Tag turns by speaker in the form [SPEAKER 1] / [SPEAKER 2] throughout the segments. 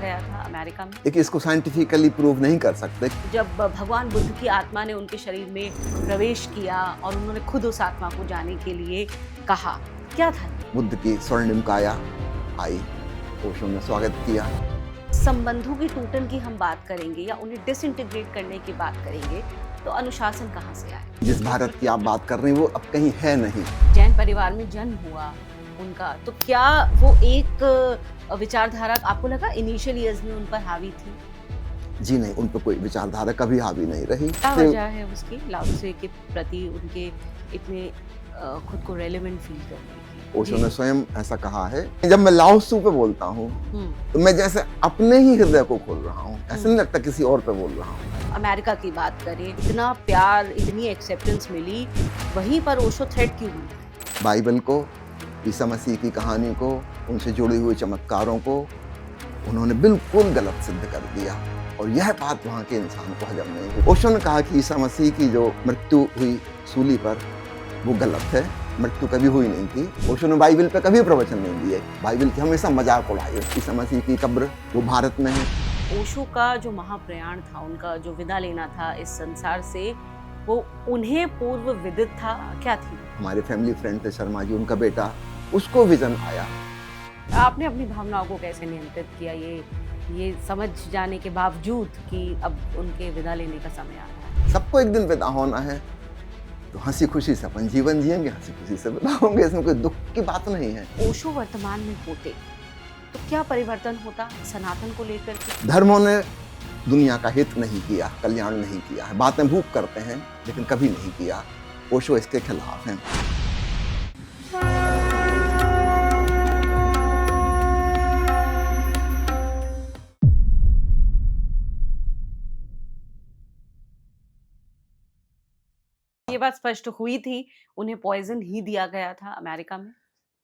[SPEAKER 1] गया था अमेरिका में।
[SPEAKER 2] देखिए, इसको साइंटिफिकली प्रूव नहीं कर सकते।
[SPEAKER 1] जब भगवान बुद्ध की आत्मा ने उनके शरीर में प्रवेश किया और उन्होंने खुद उस आत्मा को जाने के लिए कहा, क्या था ये?
[SPEAKER 2] बुद्ध की स्वर्णिम काया आई, ओशो ने स्वागत किया।
[SPEAKER 1] संबंधों की टूटन की हम बात करेंगे या उन्हें डिसइंटीग्रेट करने की बात करेंगे तो अनुशासन कहाँ से आए?
[SPEAKER 2] जिस भारत की आप बात कर रहे हैं वो अब कहीं है नहीं।
[SPEAKER 1] जैन परिवार में जन्म हुआ उनका, तो क्या वो एक विचारधारा आपको लगा इनिशियल ईयर्स में उन पर हावी थी?
[SPEAKER 2] जी नहीं, उन पर कोई विचारधारा कभी हावी नहीं रही।
[SPEAKER 1] क्या वजह है उसकी, लाओ त्से के प्रति उनके इतने खुद को रेलेवेंट फील करने की?
[SPEAKER 2] ओशो ने स्वयं ऐसा कहा है, जब मैं लाओ त्सू पे बोलता हूँ तो मैं जैसे अपने ही हृदय को खोल रहा हूँ, ऐसा नहीं लगता किसी और पे बोल रहा हूँ।
[SPEAKER 1] अमेरिका की बात करें, इतना प्यार, इतनी एक्सेप्टेंस मिली, वहीं पर ओशो थ्रेट क्यों हुई?
[SPEAKER 2] बाइबल को, ईसा मसीह की कहानी को, उनसे जुड़े हुए चमत्कारों को उन्होंने बिल्कुल गलत सिद्ध कर दिया और यह बात वहाँ के इंसान को हजम नहीं हुई। ओशो ने कहा कि ईसा मसीह की जो मृत्यु हुई सूली पर वो गलत है, मृत्यु कभी हुई नहीं थी। ओशो ने बाइबल पे कभी प्रवचन नहीं दिए, बाइबल की हमेशा मजाक उड़ाई। ईसा मसीह की कब्र वो भारत में है।
[SPEAKER 1] ओशो का जो महाप्रयाण था, उनका जो विदा लेना था इस संसार से, वो उन्हें पूर्व विदित था? क्या थी?
[SPEAKER 2] हमारे फैमिली फ्रेंड थे शर्मा जी, उनका बेटा, उसको विजन आया।
[SPEAKER 1] आपने अपनी भावनाओं को कैसे नियंत्रित किया, ये समझ जाने के बावजूद कि अब उनके विदा लेने का समय आ रहा है?
[SPEAKER 2] सबको एक दिन विदा होना है, तो हंसी खुशी से अपन जीवन जिएंगे, हंसी खुशी से विदा होंगे, इसमें कोई दुख की बात नहीं है।
[SPEAKER 1] ओशो वर्तमान में होते तो क्या परिवर्तन होता सनातन को लेकर के?
[SPEAKER 2] धर्मों ने दुनिया का हित नहीं किया, कल्याण नहीं किया है। बातें भूख करते हैं लेकिन कभी नहीं किया। ओशो इसके खिलाफ हैं।
[SPEAKER 1] ये बात स्पष्ट हुई थी, उन्हें पॉइजन ही दिया गया था अमेरिका में।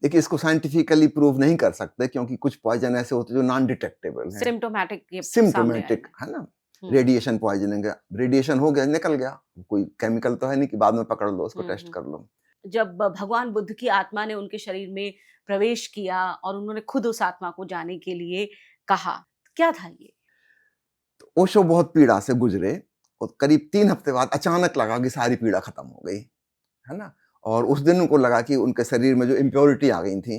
[SPEAKER 2] देखिए, इसको साइंटिफिकली प्रूव नहीं कर सकते क्योंकि कुछ पॉइजन ऐसे होते हैं जो नॉन डिटेक्टेबल हैं,
[SPEAKER 1] सिम्टोमेटिक के
[SPEAKER 2] सिम्टोमेटिक है ना। रेडिएशन पॉइजनिंग है, रेडिएशन हो गया, निकल गया, कोई केमिकल तो है नहीं कि बाद में पकड़ लो उसको, टेस्ट कर लो।
[SPEAKER 1] जब भगवान बुद्ध की आत्मा ने उनके शरीर में प्रवेश किया और उन्होंने खुद उस आत्मा को जाने के लिए कहा, क्या था ये?
[SPEAKER 2] तो ओशो बहुत पीड़ा से गुजरे और करीब 3 हफ्ते बाद अचानक लगा कि सारी पीड़ा खत्म हो गई, है ना। और उस दिन उनको लगा कि उनके शरीर में जो इम्प्योरिटी आ गई थी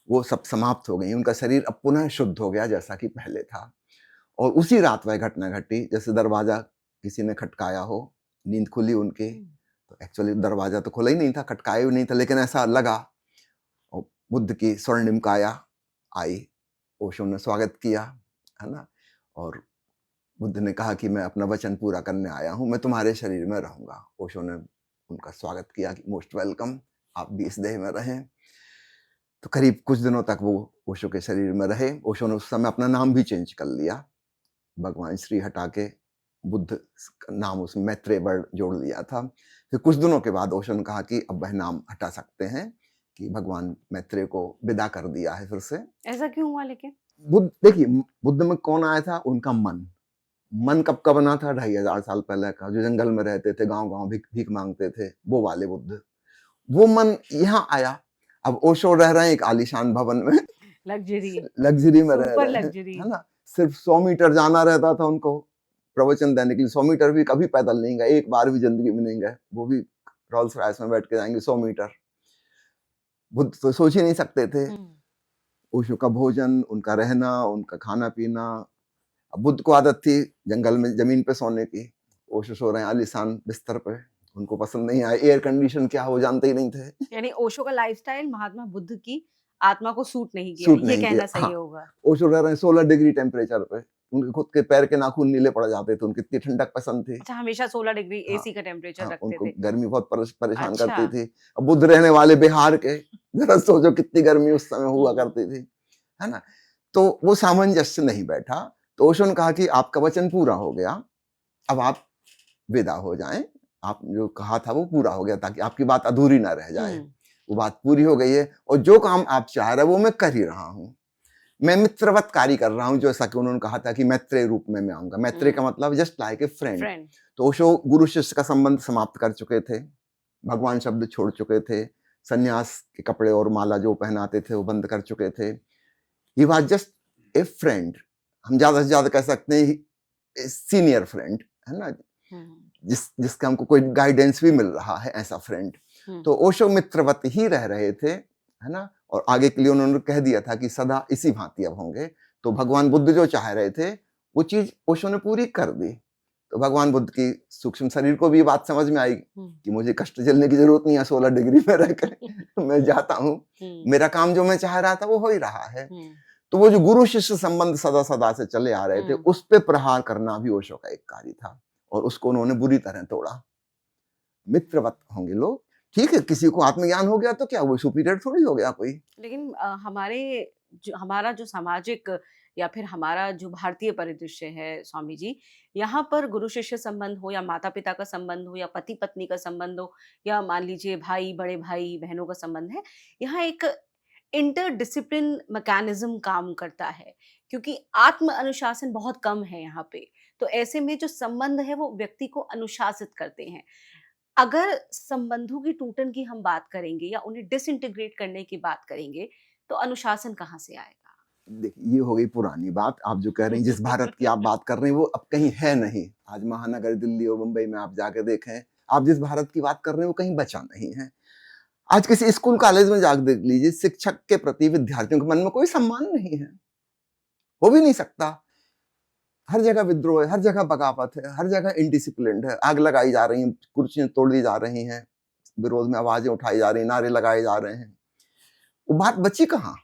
[SPEAKER 2] वो सब समाप्त हो गई, उनका शरीर अब पुनः शुद्ध हो गया जैसा कि पहले था। और उसी रात वह घटना घटी, जैसे दरवाजा किसी ने खटकाया हो, नींद खुली उनकी, तो एक्चुअली दरवाजा तो खुला ही नहीं था, खटकाया भी नहीं था, लेकिन ऐसा लगा। और बुद्ध की स्वर्णिम काया आई, ओशो ने स्वागत किया, है ना। और बुद्ध ने कहा कि मैं अपना वचन पूरा करने आया हूं, मैं तुम्हारे शरीर में रहूंगा। ओशो ने उनका स्वागत किया कि मोस्ट वेलकम, आप भी इस देह में रहें। तो करीब कुछ दिनों तक वो ओशो के शरीर में रहे। ओशो ने उस समय अपना नाम भी चेंज कर लिया, भगवान श्री हटा के बुद्ध नाम उसमें मैत्रेय वर्ड जोड़ लिया था। फिर कुछ दिनों के बाद ओशो ने कहा कि अब वह नाम हटा सकते हैं, कि भगवान मैत्रेय को विदा कर दिया है फिर से।
[SPEAKER 1] ऐसा क्यों हुआ लेकिन?
[SPEAKER 2] बुद्ध, देखिए, बुद्ध में कौन आया था? उनका मन कब का बना था? 2500 साल पहले का, जो जंगल में रहते थे, गांव-गांव भीख मांगते थे, वो वाले बुद्ध। वो मन यहाँ आया। अब ओशो रह रहे हैं एक आलीशान भवन में, लग्जरी में रह रहे हैं, है ना। सिर्फ 100 मीटर जाना रहता था उनको प्रवचन देने के लिए। 100 मीटर भी कभी पैदल नहीं गए, एक बार भी जिंदगी में नहीं गए, वो भी रोल्स रॉयस में बैठ के जाएंगे 100 मीटर। बुद्ध तो सोच ही नहीं सकते थे। ओशो का भोजन, उनका रहना, उनका खाना पीना। अब बुद्ध को आदत थी जंगल में जमीन पे सोने की, ओशो सो रहे हैं आलीशान बिस्तर पे, उनको पसंद नहीं आया। एयर कंडीशन क्या हो जानते ही नहीं थे।
[SPEAKER 1] यानी ओशो का लाइफस्टाइल महात्मा बुद्ध की आत्मा को सूट नहीं किया,
[SPEAKER 2] सूट
[SPEAKER 1] ये
[SPEAKER 2] नहीं
[SPEAKER 1] कहना
[SPEAKER 2] किया,
[SPEAKER 1] सही
[SPEAKER 2] हाँ।
[SPEAKER 1] होगा।
[SPEAKER 2] ओशो रह रहे हैं 16 डिग्री टेम्परेचर पे, उनके खुद के पैर के नाखून नीले पड़ जाते थे, उनकी इतनी ठंडक पसंद थी।
[SPEAKER 1] अच्छा, हमेशा 16 डिग्री
[SPEAKER 2] हाँ,
[SPEAKER 1] एसी का टेम्परेचर
[SPEAKER 2] हाँ,
[SPEAKER 1] रखते
[SPEAKER 2] उनको
[SPEAKER 1] थे।
[SPEAKER 2] गर्मी बहुत परेशान
[SPEAKER 1] अच्छा।
[SPEAKER 2] करती थी। अब बुद्ध रहने वाले बिहार के, जरा सोचो कितनी गर्मी उस समय हुआ करती थी, है ना। तो वो सामंजस्य नहीं बैठा। तो ओशो ने कहा कि आपका वचन पूरा हो गया, अब आप विदा हो जाएं। आप जो कहा था वो पूरा हो गया, ताकि आपकी बात अधूरी ना रह जाए। वो बात पूरी हो गई है और जो काम आप चाह रहे वो मैं कर ही रहा हूँ। मैं मित्रवत कार्य कर रहा हूँ, जैसा कि उन्होंने कहा था कि मैत्रेय रूप में मैं आऊंगा। मैत्रेय का मतलब जस्ट लाइक ए फ्रेंड। तो ओशो गुरु शिष्य का संबंध समाप्त कर चुके थे, भगवान शब्द छोड़ चुके थे, सन्यास के कपड़े और माला जो पहनाते थे वो बंद कर चुके थे। He was just a friend, हम ज्यादा से ज्यादा कह सकते हैं सीनियर फ्रेंड, है ना, जिसका हमको कोई गाइडेंस भी मिल रहा है, ऐसा फ्रेंड। तो ओशो मित्रवत ही रह रहे थे, है ना, और आगे के लिए उन्होंने कह दिया था कि सदा इसी भांति अब होंगे। तो भगवान बुद्ध जो चाह रहे थे वो चीज ओशो ने पूरी कर दी। तो भगवान बुद्ध की सूक्ष्म शरीर को भी ये बात समझ में आई कि मुझे कष्ट झेलने की जरूरत नहीं है, 16 डिग्री में रहकर मैं जाता हूँ, मेरा काम जो मैं चाह रहा था वो हो ही रहा है। तो वो जो गुरु शिष्य संबंध सदा सदा से चले आ रहे थे, उस पे प्रहार करना भी ओशो का एक कार्य था, और उसको उन्होंने बुरी तरह तोड़ा। मित्रवत होंगे लोग, ठीक है, किसी को आत्मज्ञान हो गया तो क्या वो सुपीरियर थोड़ी हो गया कोई।
[SPEAKER 1] लेकिन हमारा जो सामाजिक या फिर हमारा जो भारतीय परिदृश्य है स्वामी जी, यहाँ पर गुरु शिष्य संबंध हो या माता पिता का संबंध हो या पति पत्नी का संबंध हो या मान लीजिए भाई बड़े भाई बहनों का संबंध है, यहाँ एक इंटर डिसिप्लिन मैकेनिज्म काम करता है, क्योंकि आत्म अनुशासन बहुत कम है यहाँ पे। तो ऐसे में जो संबंध है वो व्यक्ति को अनुशासित करते हैं। अगर संबंधों की टूटन की हम बात करेंगे या उन्हें डिसइंटीग्रेट करने की बात करेंगे, तो अनुशासन कहाँ से आएगा?
[SPEAKER 2] देखिए, ये हो गई पुरानी बात। आप जो कह रहे हैं, जिस भारत की आप बात कर रहे हैं वो अब कहीं है नहीं। आज महानगर दिल्ली और मुंबई में आप जाके देखें, आप जिस भारत की बात कर रहे हैं वो कहीं बचा नहीं है। आज किसी स्कूल कॉलेज में जाकर देख लीजिए, शिक्षक के प्रति विद्यार्थियों के मन में कोई सम्मान नहीं है, हो भी नहीं सकता। हर जगह विद्रोह है, हर जगह बगावत है, हर जगह इनडिसिप्लिन है, आग लगाई जा रही है, कुर्सियां तोड़ दी जा रही हैं, विरोध में आवाजें उठाई जा रही हैं, नारे लगाए जा रहे हैं। वो बात बची कहाँ?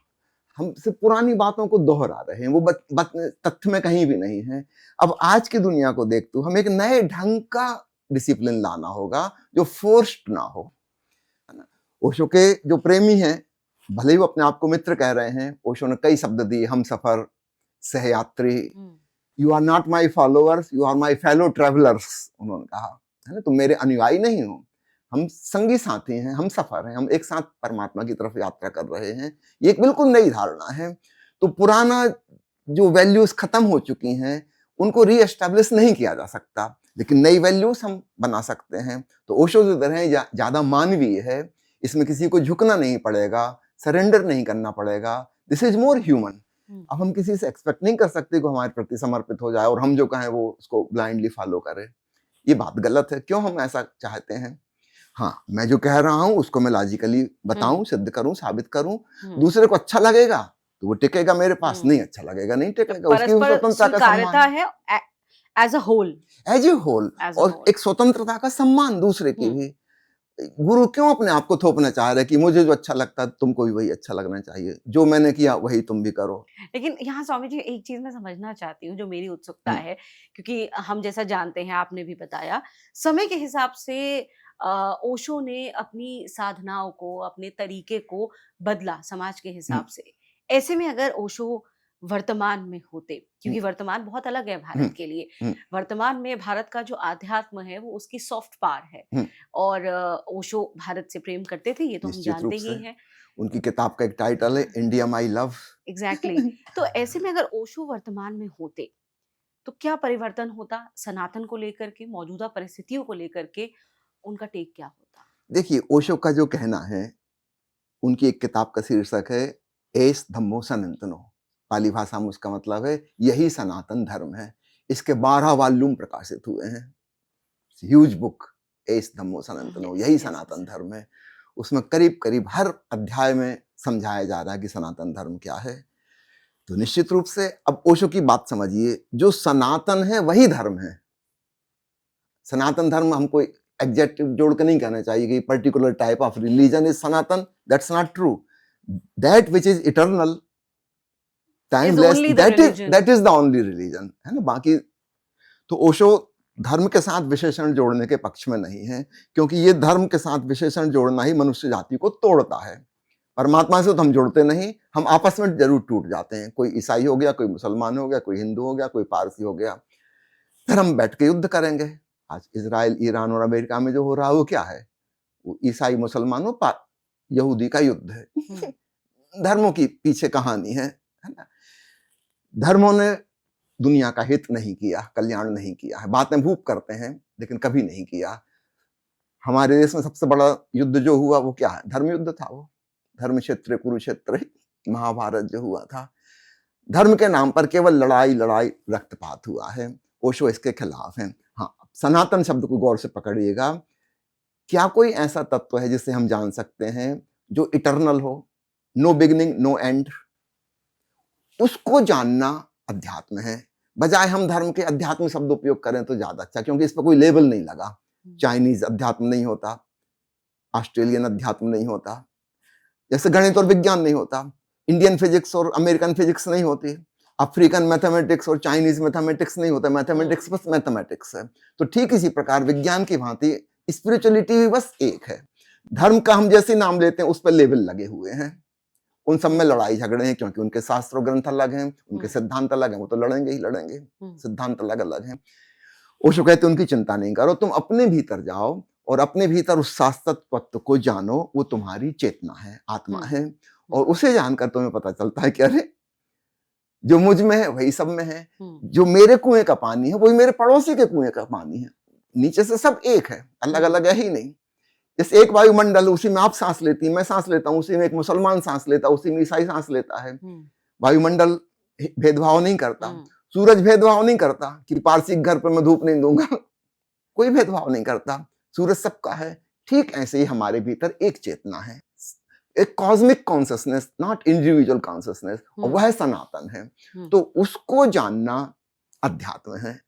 [SPEAKER 2] हम सिर्फ पुरानी बातों को दोहरा रहे हैं, वो तथ्य में कहीं भी नहीं है। अब आज की दुनिया को देखते हुए हमें एक नए ढंग का डिसिप्लिन लाना होगा जो फोर्स्ड ना हो, है ना। ओशो के जो प्रेमी हैं, भले ही वो अपने आप को मित्र कह रहे हैं, ओशो ने कई शब्द दिए, हम सफर, सहयात्री, you are not my followers, you are my fellow travellers, उन्होंने कहा, है ना, तुम मेरे अनुयायी नहीं हो, हम संगी साथी हैं, हम सफर हैं, हम एक साथ परमात्मा की तरफ यात्रा कर रहे हैं। ये एक बिल्कुल नई धारणा है। तो पुराना जो वैल्यूज खत्म हो चुकी हैं उनको रीएस्टैब्लिश नहीं किया जा सकता, लेकिन नई वैल्यूज हम बना सकते हैं। तो ओशो जो दर है ज्यादा मानवीय है, इसमें किसी को झुकना नहीं पड़ेगा, सरेंडर नहीं करना पड़ेगा, दिस इज मोर ह्यूमन। अब हम किसी से एक्सपेक्ट नहीं कर सकते कि हमारे प्रति समर्पित हो जाए और हम जो कहें वो उसको ब्लाइंडली फॉलो करे। ये बात गलत है। क्यों हम ऐसा चाहते हैं? हाँ, मैं जो कह रहा हूं उसको मैं लॉजिकली बताऊं, सिद्ध करूं, साबित करूं, दूसरे को अच्छा लगेगा तो वो टिकेगा मेरे पास, नहीं अच्छा लगेगा नहीं टिकेगा। उसकी स्वतंत्रता का सम्मान
[SPEAKER 1] है एज अ होल,
[SPEAKER 2] और एक स्वतंत्रता का सम्मान दूसरे की भी। गुरु क्यों अपने आप को थोपना चाह रहे कि मुझे जो अच्छा लगता है तुमको भी वही अच्छा लगना चाहिए, जो मैंने किया वही तुम भी करो।
[SPEAKER 1] लेकिन यहाँ स्वामी जी एक चीज मैं समझना चाहती हूँ, जो मेरी उत्सुकता है, क्योंकि हम जैसा जानते हैं, आपने भी बताया, समय के हिसाब से ओशो ने अपनी साधनाओं को, अपने तरीके को बदला समाज के हिसाब से। ऐसे में अगर ओशो वर्तमान में होते, क्योंकि वर्तमान बहुत अलग है भारत के लिए, वर्तमान में भारत का जो आध्यात्म है वो उसकी सॉफ्ट पावर है, और ओशो भारत से प्रेम करते थे, ये तो हम जानते ही हैं।
[SPEAKER 2] उनकी किताब का एक टाइटल है इंडिया माई लव।
[SPEAKER 1] एग्जैक्टली। तो ऐसे में अगर ओशो वर्तमान में होते तो क्या परिवर्तन होता सनातन को लेकर के, मौजूदा परिस्थितियों को लेकर के, उनका टेक क्या होता?
[SPEAKER 2] देखिए, ओशो का जो कहना है, उनकी एक किताब का शीर्षक है एस धम्मो सनातनो, पाली भाषा में उसका मतलब है यही सनातन धर्म है। इसके 12 वॉल्यूम प्रकाशित हुए हैं, ह्यूज बुक, एस धम्मो सनातनो, यही सनातन धर्म है। उसमें करीब करीब हर अध्याय में समझाया जा रहा है कि सनातन धर्म क्या है। तो निश्चित रूप से अब ओशो की बात समझिए, जो सनातन है वही धर्म है। सनातन धर्म हमको एडजेक्टिव जोड़ के नहीं कहना चाहिए कि particular type of religion is Sanatan, that's not true. That which is eternal, timeless, that is the only religion, है ना। बाकी तो ओशो धर्म के साथ विशेषण जोड़ने के पक्ष में नहीं है, क्योंकि ये धर्म के साथ विशेषण जोड़ना ही मनुष्य जाति को तोड़ता है। परमात्मा से तो हम जुड़ते नहीं, हम आपस में जरूर टूट जाते हैं। कोई ईसाई हो गया, कोई मुसलमान हो गया, कोई हिंदू हो गया, कोई पारसी हो गया, फिर हम बैठ के युद्ध करेंगे। आज इजराइल, ईरान और अमेरिका में जो हो रहा है वो क्या है? वो ईसाई मुसलमानों यहूदी का युद्ध है। धर्मों की पीछे कहानी है ना। धर्मों ने दुनिया का हित नहीं किया, कल्याण नहीं किया है। बातें खूब करते हैं लेकिन कभी नहीं किया। हमारे देश में सबसे बड़ा युद्ध जो हुआ वो क्या है? धर्म युद्ध था। वो धर्म क्षेत्र कुरुक्षेत्र, महाभारत जो हुआ था। धर्म के नाम पर केवल लड़ाई लड़ाई रक्तपात हुआ है। ओशो इसके खिलाफ है। हाँ, सनातन शब्द को गौर से पकड़िएगा। क्या कोई ऐसा तत्व है जिसे हम जान सकते हैं जो इटर्नल हो, नो बिगिनिंग नो एंड? उसको जानना अध्यात्म है। बजाय हम धर्म के अध्यात्म शब्द उपयोग करें तो ज्यादा अच्छा, क्योंकि इस पर कोई लेबल नहीं लगा। चाइनीज अध्यात्म नहीं होता, ऑस्ट्रेलियन अध्यात्म नहीं होता, जैसे गणित और विज्ञान नहीं होता, इंडियन फिजिक्स और अमेरिकन फिजिक्स नहीं होती, अफ्रीकन मैथमेटिक्स और चाइनीज मैथमेटिक्स नहीं होता। मैथमेटिक्स बस मैथमेटिक्स है। तो ठीक इसी प्रकार विज्ञान की भांति स्पिरिचुअलिटी भी बस एक है। धर्म का हम जैसे नाम लेते हैं उस पर लेबल लगे हुए हैं। उन सब में लड़ाई झगड़े हैं, क्योंकि उनके शास्त्र ग्रंथ अलग हैं, उनके सिद्धांत अलग हैं। वो तो लड़ेंगे ही लड़ेंगे, सिद्धांत अलग अलग हैं। ओशो कहते उनकी चिंता नहीं करो, तुम अपने भीतर जाओ और अपने भीतर उस शाश्वत तत्व को जानो। वो तुम्हारी चेतना है, आत्मा है, और उसे जानकर तुम्हें पता चलता है कि अरे जो मुझ में है वही सब में है। जो मेरे कुएं का पानी है वही मेरे पड़ोसी के कुएं का पानी है। नीचे से सब एक है, अलग अलग है ही नहीं। जैसे एक वायुमंडल, उसी में आप सांस लेती हैं, मैं सांस लेता हूँ, उसी में एक मुसलमान सांस लेता है, उसी में ईसाई सांस लेता है। वायुमंडल भेदभाव नहीं करता, सूरज भेदभाव नहीं करता कि पारसी घर पे मैं धूप नहीं दूंगा। कोई भेदभाव नहीं करता, सूरज सबका है। ठीक ऐसे ही हमारे भीतर एक चेतना है, एक cosmic consciousness, not individual consciousness, और वह सनातन है। तो उसको जानना अध्यात्म है।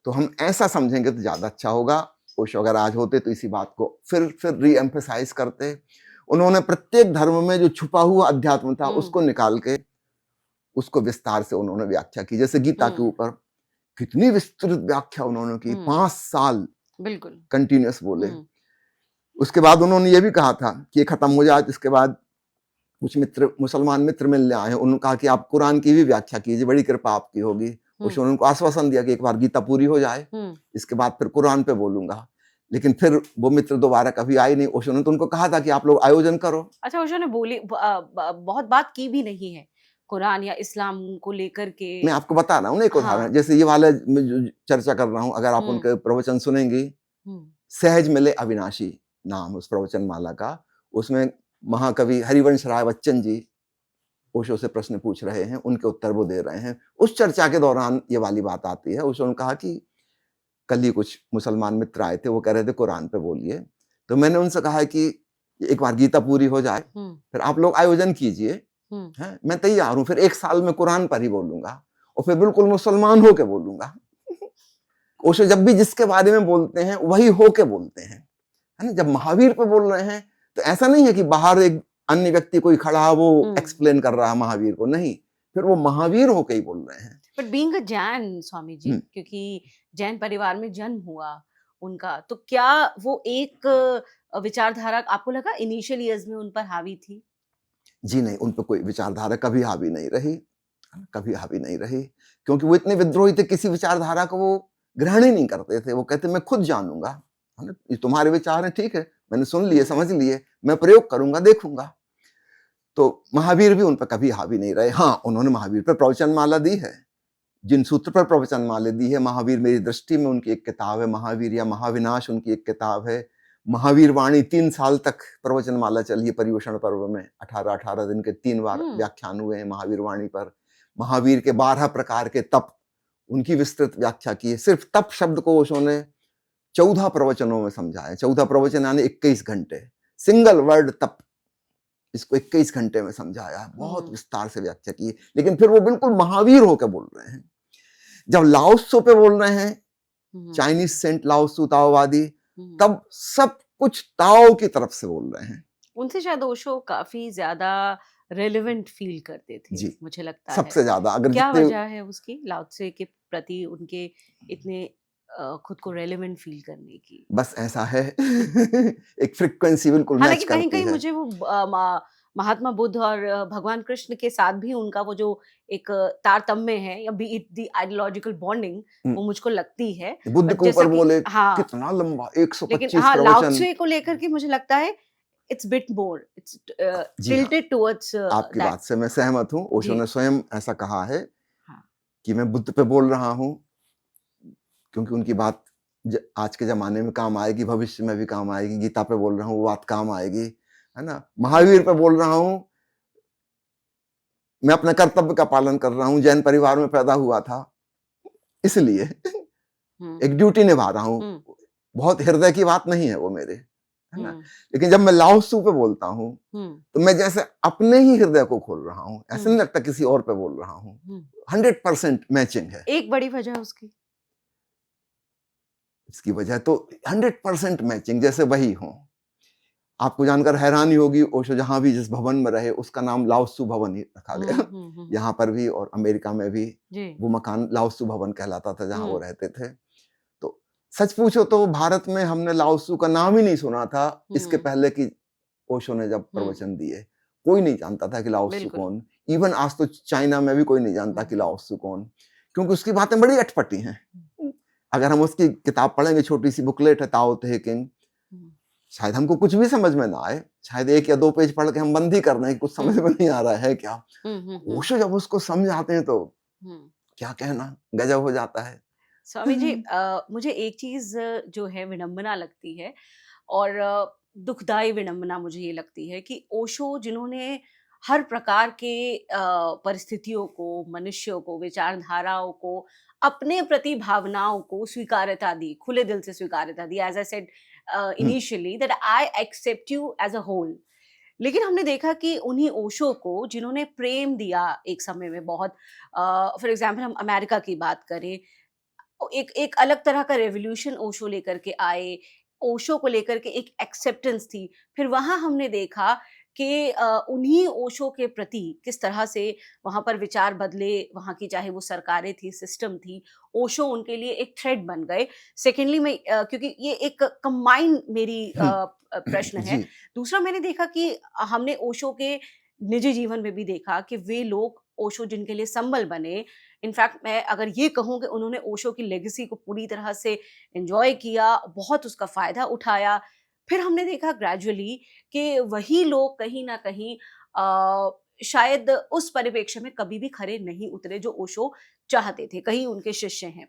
[SPEAKER 2] तो हम ऐसा समझेंगे तो ज्यादा अच्छा होगा। ओशो अगर आज होते तो इसी बात को फिर री एम्फेसाइज करते। उन्होंने प्रत्येक धर्म में जो छुपा हुआ अध्यात्म था उसको निकाल के उसको विस्तार से उन्होंने व्याख्या की। जैसे गीता के ऊपर कितनी विस्तृत व्याख्या उन्होंने की, 5 साल
[SPEAKER 1] बिल्कुल
[SPEAKER 2] कंटिन्यूअस बोले। उसके बाद उन्होंने ये भी कहा था कि ये खत्म हो जाए, इसके बाद कुछ मित्र, मुसलमान मित्र मिलने आए। उन्होंने कहा कि आप कुरान की भी व्याख्या कीजिए, बड़ी कृपा आपकी होगी। ओशो ने उनको आश्वासन दिया कि एक बार गीता पूरी हो जाए, इसके बाद फिर कुरान पे बोलूंगा। लेकिन फिर वो मित्र दोबारा कभी आए नहीं। ओशो ने तो उनको कहा था कि आप लोग आयोजन करो।
[SPEAKER 1] अच्छा, ओशो ने बहुत बात की भी नहीं है कुरान या इस्लाम को लेकर के।
[SPEAKER 2] मैं आपको बता रहा हूँ एक उदाहरण, जैसे ये वाला मैं जो चर्चा कर रहा हूँ, अगर आप उनके प्रवचन सुनेंगी, सहज मिले अविनाशी नाम उस प्रवचन माला का, उसमें महाकवि हरिवंश राय बच्चन जी ओशो से प्रश्न पूछ रहे हैं, उनके उत्तर वो दे रहे हैं। उस चर्चा के दौरान ये वाली बात आती है। ओशो ने कहा कि कल ही कुछ मुसलमान मित्र आए थे, वो कह रहे थे कुरान पे बोलिए। तो मैंने उनसे कहा कि एक बार गीता पूरी हो जाए, फिर आप लोग आयोजन कीजिए, मैं तैयार हूं। फिर 1 साल में कुरान पर ही बोलूंगा और फिर बिल्कुल मुसलमान होके बोलूंगा। ओशो जब भी जिसके बारे में बोलते हैं वही होके बोलते हैं, है ना। जब महावीर पे बोल रहे हैं तो ऐसा नहीं है कि बाहर एक अन्य व्यक्ति कोई खड़ा वो एक्सप्लेन कर रहा है महावीर को, नहीं, फिर वो महावीर होके ही बोल रहे हैं।
[SPEAKER 1] But being a Jain Swami ji, क्योंकि जैन परिवार में जन्म हुआ उनका, तो क्या वो एक विचारधारा आपको लगा इनिशियल ईयर्स में उन पर हावी थी?
[SPEAKER 2] जी नहीं, उन पर कोई विचारधारा कभी हावी नहीं रही, कभी हावी नहीं रही, क्योंकि वो इतने विद्रोही थे, किसी विचारधारा को वो ग्रहण ही नहीं करते थे। वो कहते मैं खुद जानूंगा, है ना, ये तुम्हारे विचार हैं, ठीक है, मैंने सुन लिए, समझ लिए, मैं प्रयोग करूंगा, देखूंगा। तो महावीर भी उन पर कभी हावी नहीं रहे। हाँ, उन्होंने महावीर पर प्रवचन माला दी है, जिन सूत्र पर प्रवचन माला दी है। महावीर मेरी दृष्टि में उनकी एक किताब है, महावीर या महाविनाश उनकी एक किताब है। महावीर वाणी 3 साल तक प्रवचन माला चली है पर्युषण पर्व में, 18-18 दिन के 3 बार व्याख्यान हुए हैं महावीर वाणी पर। महावीर के 12 प्रकार के तप, उनकी विस्तृत व्याख्या की है। सिर्फ तप शब्द को ओशो ने 14 प्रवचनों में समझाया। 14 प्रवचन यानी 21 घंटे, सिंगल वर्ड तप, इसको 21 घंटे में समझाया, बहुत विस्तार से व्याख्या की। लेकिन फिर वो बिल्कुल महावीर होकर बोल रहे हैं। जब लाओत्सो पे बोल रहे हैं, चाइनीज सेंट लाओत्सो ताओवादी, तब सब कुछ ताओ की तरफ से बोल रहे हैं।
[SPEAKER 1] उनसे शायद ओशो काफी ज्यादा रेलेवेंट फील करते थे जी, मुझे लगता
[SPEAKER 2] सबसे ज्यादा। अगर
[SPEAKER 1] क्या वजह है उसकी, लाओत्से के प्रति उनके इतने खुद को रेलेवेंट फील करने की?
[SPEAKER 2] बस ऐसा है एक फ्रीक्वेंसी बिल्कुल मैच करती है।
[SPEAKER 1] कहीं कहीं मुझे वो महात्मा बुद्ध और भगवान कृष्ण के साथ भी उनका वो जो एक तारतम्य है, या B it the ideological bonding, वो मुझको लगती है।
[SPEAKER 2] बुद्ध के ऊपर बोले कितना लंबा 125
[SPEAKER 1] लेकिन हाँ, लाओत्से को लेकर के मुझे लगता है it's bit more, it's tilted towards.
[SPEAKER 2] आपकी बात से मैं सहमत हूँ। ओशो ने स्वयं ऐसा कहा है कि मैं बुद्ध पे बोल रहा हूँ, क्योंकि उनकी बात आज के जमाने में काम आएगी, भविष्य में भी काम आएगी। गीता पे बोल रहा हूँ, वो बात काम आएगी, है ना। महावीर पे बोल रहा हूँ, मैं अपने कर्तव्य का पालन कर रहा हूँ, जैन परिवार में पैदा हुआ था इसलिए एक ड्यूटी निभा रहा हूँ। बहुत हृदय की बात नहीं है वो मेरे, है ना। लेकिन जब मैं लाओ त्सु पे बोलता हूँ तो मैं जैसे अपने ही हृदय को खोल रहा हूँ, ऐसे नहीं लगता किसी और पे बोल रहा हूँ। 100% मैचिंग है।
[SPEAKER 1] एक बड़ी वजह उसकी
[SPEAKER 2] इसकी वजह तो 100% मैचिंग, जैसे वही हो। आपको जानकर हैरानी होगी, ओशो जहां भी जिस भवन में रहे उसका नाम लाओ त्सु भवन ही रखा गया। यहाँ पर भी और अमेरिका में भी वो मकान लाओ त्सु भवन कहलाता था जहां वो रहते थे। तो सच पूछो तो भारत में हमने लाओ त्सु का नाम ही नहीं सुना था इसके पहले कि ओशो ने जब प्रवचन दिए। कोई नहीं जानता था कि लाओ त्सु कौन। इवन आज तो चाइना में भी कोई नहीं जानता कि लाओ त्सु कौन, क्योंकि उसकी बातें बड़ी अटपटी हैं। अगर हम उसकी किताब पढ़ेंगे, छोटी सी बुकलेट है ताओ ते किंग, शायद हमको कुछ भी समझ में ना आए, शायद 1 या 2 पेज पढ़ के हम बंद ही कर दें, कुछ समझ में नहीं आ रहा है क्या। ओशो जब उसको समझाते हैं तो क्या कहना, गजब हो जाता है।
[SPEAKER 1] स्वामी जी, मुझे एक चीज जो है विडंबना लगती है और दुखदाई विडंबना मुझे ये लगती है कि ओशो जिन्होंने हर प्रकार के परिस्थितियों को, मनुष्यों को, विचारधाराओं को, अपने प्रति भावनाओं को स्वीकार्यता दी, खुले दिल से स्वीकार्यता दी। As I said initially that I accept you as a whole. लेकिन हमने देखा कि उन्हीं ओशो को जिन्होंने प्रेम दिया एक समय में बहुत, फॉर एग्जाम्पल हम अमेरिका की बात करें, एक एक अलग तरह का रेवोल्यूशन ओशो लेकर के आए। ओशो को लेकर के एक एक्सेप्टेंस थी। फिर वहाँ हमने देखा कि उन्हीं ओशो के प्रति किस तरह से वहाँ पर विचार बदले, वहाँ की चाहे वो सरकारें थी, सिस्टम थी, ओशो उनके लिए एक थ्रेड बन गए। सेकेंडली मैं क्योंकि ये एक कंबाइन मेरी प्रश्न है।
[SPEAKER 2] जी।
[SPEAKER 1] दूसरा मैंने देखा कि हमने ओशो के निजी जीवन में भी देखा कि वे लोग ओशो जिनके लिए संबल बने, इनफैक्ट मैं अगर ये कहूँ कि उन्होंने ओशो की लेगेसी को पूरी तरह से एंजॉय किया, बहुत उसका फ़ायदा उठाया। फिर हमने देखा ग्रेजुअली कि वही लोग कहीं न कहीं शायद उस परिप्रेक्ष्य में कभी भी खरे नहीं उतरे जो ओशो चाहते थे, कहीं उनके शिष्य हैं।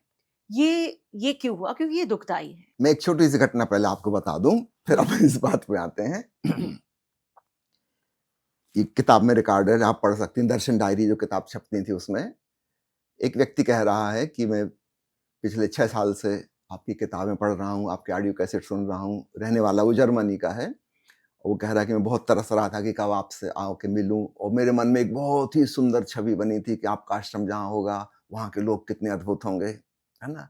[SPEAKER 1] ये क्यों हुआ? क्योंकि ये दुखदाई है।
[SPEAKER 2] मैं एक छोटी सी घटना पहले आपको बता दूं, फिर अब इस बात पे आते हैं। ये किताब में रिकॉर्ड है, आप पढ़ सकती हैं, दर्शन डायरी जो किताब छपती थी उसमें एक व्यक्ति कह रहा है कि मैं पिछले 6 साल से आपकी किताबें पढ़ रहा हूँ, आपके ऑडियो कैसेट सुन रहा हूँ। रहने वाला वो जर्मनी का है। वो कह रहा है कि मैं बहुत तरस रहा था कि कब आपसे आके मिलूं, और मेरे मन में एक बहुत ही सुंदर छवि बनी थी कि आपका आश्रम जहाँ होगा वहाँ के लोग कितने अद्भुत होंगे, है ना।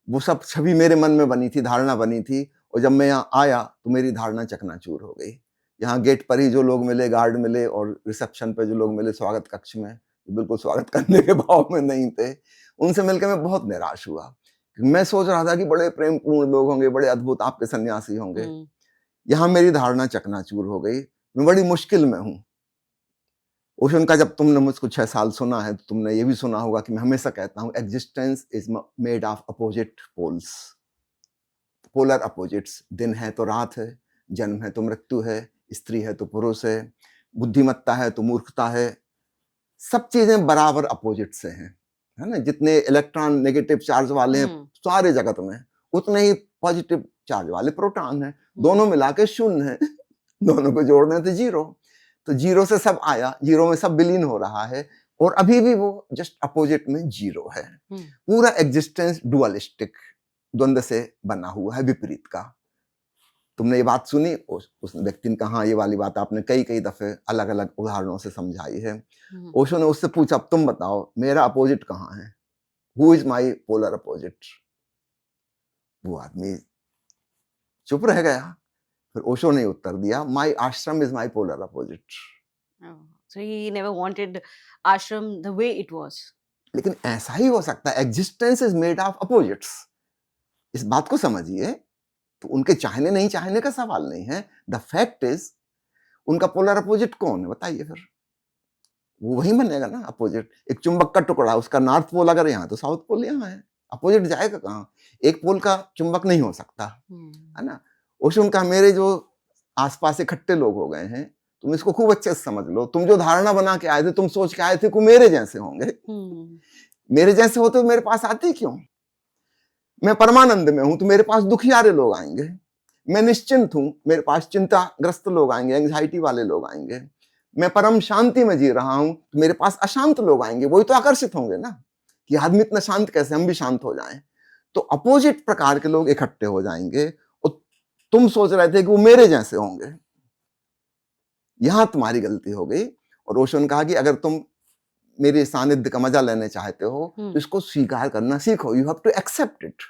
[SPEAKER 2] वो सब छवि मेरे मन में बनी थी, धारणा बनी थी। और जब मैं यहाँ आया तो मेरी धारणा चकनाचूर हो गई। यहाँ गेट पर ही जो लोग मिले, गार्ड मिले, और रिसेप्शन पे जो लोग मिले स्वागत कक्ष में, बिल्कुल स्वागत करने के भाव में नहीं थे। उनसे मिलकर मैं बहुत निराश हुआ। मैं सोच रहा था कि बड़े प्रेमपूर्ण लोग होंगे, बड़े अद्भुत आपके सन्यासी होंगे। यहाँ मेरी धारणा चकनाचूर हो गई। मैं बड़ी मुश्किल में हूँ। ओशन का जब तुमने मुझको 6 साल सुना है तो तुमने ये भी सुना होगा कि मैं हमेशा कहता हूँ existence is made of opposite poles, polar opposites. दिन है तो रात है, जन्म है तो मृत्यु है, स्त्री है तो पुरुष है, बुद्धिमत्ता है तो मूर्खता है। सब चीजें बराबर अपोजिट से हैं, है ना। जितने इलेक्ट्रॉन नेगेटिव चार्ज वाले हैं सारे जगत में, उतने ही पॉजिटिव चार्ज वाले प्रोटॉन हैं। दोनों मिला के 0 है। दोनों को जोड़ दें तो 0। तो 0 से सब आया, 0 में सब विलीन हो रहा है, और अभी भी वो जस्ट अपोजिट में 0 है। पूरा एग्जिस्टेंस डुअलिस्टिक, द्वंद्व से बना हुआ है, विपरीत का। तुमने ये बात सुनी, उस व्यक्ति ने कहा, ये वाली बात आपने कई दफे अलग अलग उदाहरणों से समझाई है। ओशो ने उससे पूछा, अब तुम बताओ मेरा अपोजिट कहाँ है, who is my polar opposite. वो आदमी चुप रह गया। फिर ओशो ने उत्तर दिया, माई आश्रम is my polar opposite.
[SPEAKER 1] So he never wanted ashram the way it was.
[SPEAKER 2] लेकिन ऐसा ही हो सकता है, existence is made of opposites. इस बात को समझिए। तो उनके चाहने नहीं चाहने का सवाल नहीं है। द फैक्ट इज उनका पोलर अपोजिट कौन है, बताइए। फिर वो वही बनेगा ना अपोजिट। एक चुंबक का टुकड़ा, उसका नॉर्थ पोल अगर यहाँ तो साउथ पोल यहाँ है, अपोजिट जाएगा कहाँ। एक पोल का चुंबक नहीं हो सकता, है ना। ओशो उनका, मेरे जो आसपास इकट्ठे लोग हो गए हैं, तुम इसको खूब अच्छे से समझ लो। तुम जो धारणा बना के आए थे, तुम सोच के आए थे कि मेरे जैसे होंगे। मेरे जैसे होते मेरे पास आते क्यों। मैं परमानंद में हूं तो मेरे पास दुखियारे लोग आएंगे। मैं निश्चिंत हूं, मेरे पास चिंताग्रस्त लोग आएंगे, एंग्जाइटी वाले लोग आएंगे। मैं परम शांति में जी रहा हूं, तो मेरे पास अशांत लोग आएंगे, वही तो आकर्षित होंगे ना कि आदमी इतना शांत कैसे, हम भी शांत हो जाएं। तो अपोजिट प्रकार के लोग इकट्ठे हो जाएंगे और तुम सोच रहे थे कि वो मेरे जैसे होंगे, यहां तुम्हारी गलती हो गई। और ओशो ने कहा कि अगर तुम मेरे सानिध्य का मजा लेने चाहते हो तो इसको स्वीकार करना सीखो, you have to accept it.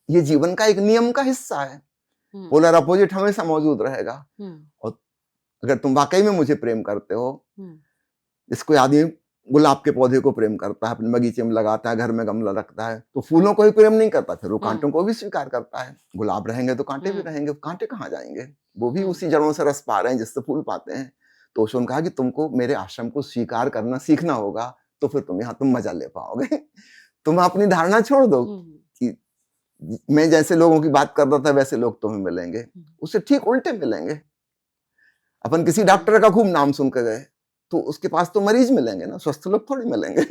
[SPEAKER 2] ये जीवन का एक नियम का हिस्सा है, पोलर अपोजिट हमेशा मौजूद रहेगा। और अगर तुम वाकई में मुझे प्रेम करते हो, जिस कोई आदमी गुलाब के पौधे को प्रेम करता है, अपने बगीचे में लगाता है, घर में गमला रखता है, तो फूलों को ही प्रेम नहीं करता, फिर वो कांटों को भी स्वीकार करता है। गुलाब रहेंगे तो कांटे भी रहेंगे, कांटे कहाँ जाएंगे, वो भी उसी जड़ों से रस पा रहे हैं जिससे फूल पाते हैं। तो ओशो ने कहा कि तुमको मेरे आश्रम को स्वीकार करना सीखना होगा, तो फिर तुम मजा ले पाओगे। तुम अपनी धारणा छोड़ दो कि मैं जैसे लोगों की बात कर रहा था वैसे लोग तुम्हें मिलेंगे, उससे ठीक उल्टे मिलेंगे। अपन किसी डॉक्टर का खूब नाम सुन के गए तो उसके पास तो मरीज मिलेंगे ना, स्वस्थ लोग थोड़ी मिलेंगे।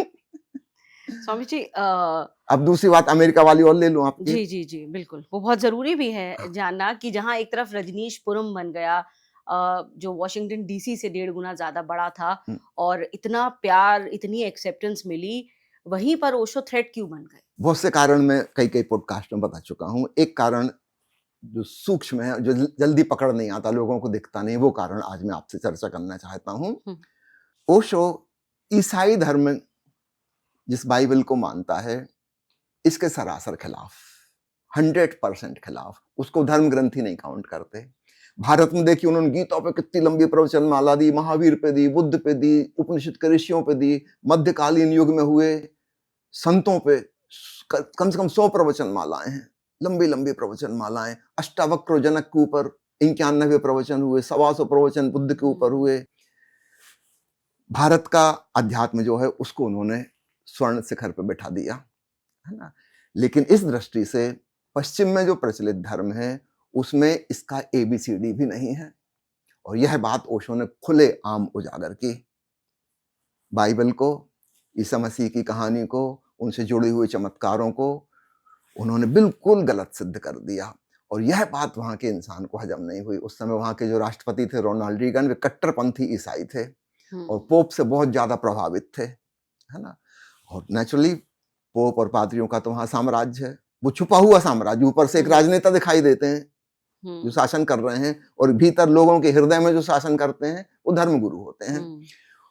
[SPEAKER 1] स्वामी जी
[SPEAKER 2] अब दूसरी बात अमेरिका वाली और ले लूं आपकी।
[SPEAKER 1] जी जी जी बिल्कुल, वो बहुत जरूरी भी है जानना कि जहाँ एक तरफ रजनीशपुरम बन गया, जो वॉशिंगटन डीसी से 1.5 गुना ज्यादा बड़ा था और इतना प्यार, इतनी एक्सेप्टेंस मिली, वहीं पर ओशो थ्रेट क्यों बन गए?
[SPEAKER 2] बहुत से कारण मैं कई पॉडकास्ट में बता चुका हूं। एक कारण जो सूक्ष्म है, जो जल्दी पकड़ नहीं आता, लोगों को दिखता नहीं, वो कारण आज मैं आपसे चर्चा करना चाहता हूं। ओशो ईसाई धर्म जिस बाइबल को मानता है, इसके सरासर खिलाफ, 100% खिलाफ। उसको धर्म ग्रंथी नहीं काउंट करते। भारत में देखिए उन्होंने गीता पे कितनी लंबी प्रवचन माला दी, महावीर पे दी, बुद्ध पे दी, उपनिषद के ऋषियों पे दी, मध्यकालीन युग में हुए संतों पे कम से कम 100 प्रवचन मालाएं हैं, लंबी लंबी प्रवचन मालाएं। अष्टावक्र जनक के ऊपर 91 प्रवचन हुए, 125 प्रवचन बुद्ध के ऊपर हुए। भारत का अध्यात्म जो है उसको उन्होंने स्वर्ण शिखर पर बैठा दिया, है ना। लेकिन इस दृष्टि से पश्चिम में जो प्रचलित धर्म है उसमें इसका ABCD भी नहीं है। और यह बात ओशो ने खुले आम उजागर की। बाइबल को, ईसा मसीह की कहानी को, उनसे जुड़े हुए चमत्कारों को उन्होंने बिल्कुल गलत सिद्ध कर दिया। और यह बात वहां के इंसान को हजम नहीं हुई। उस समय वहां के जो राष्ट्रपति थे रोनाल्ड रीगन, वे कट्टरपंथी ईसाई थे और पोप से बहुत ज्यादा प्रभावित थे, है ना। और नेचुरली पोप और पादरियों का तो वहां साम्राज्य है, वो छुपा हुआ साम्राज्य। ऊपर से एक राजनेता दिखाई देते हैं जो शासन कर रहे हैं, और भीतर लोगों के हृदय में जो शासन करते हैं वो धर्मगुरु होते हैं।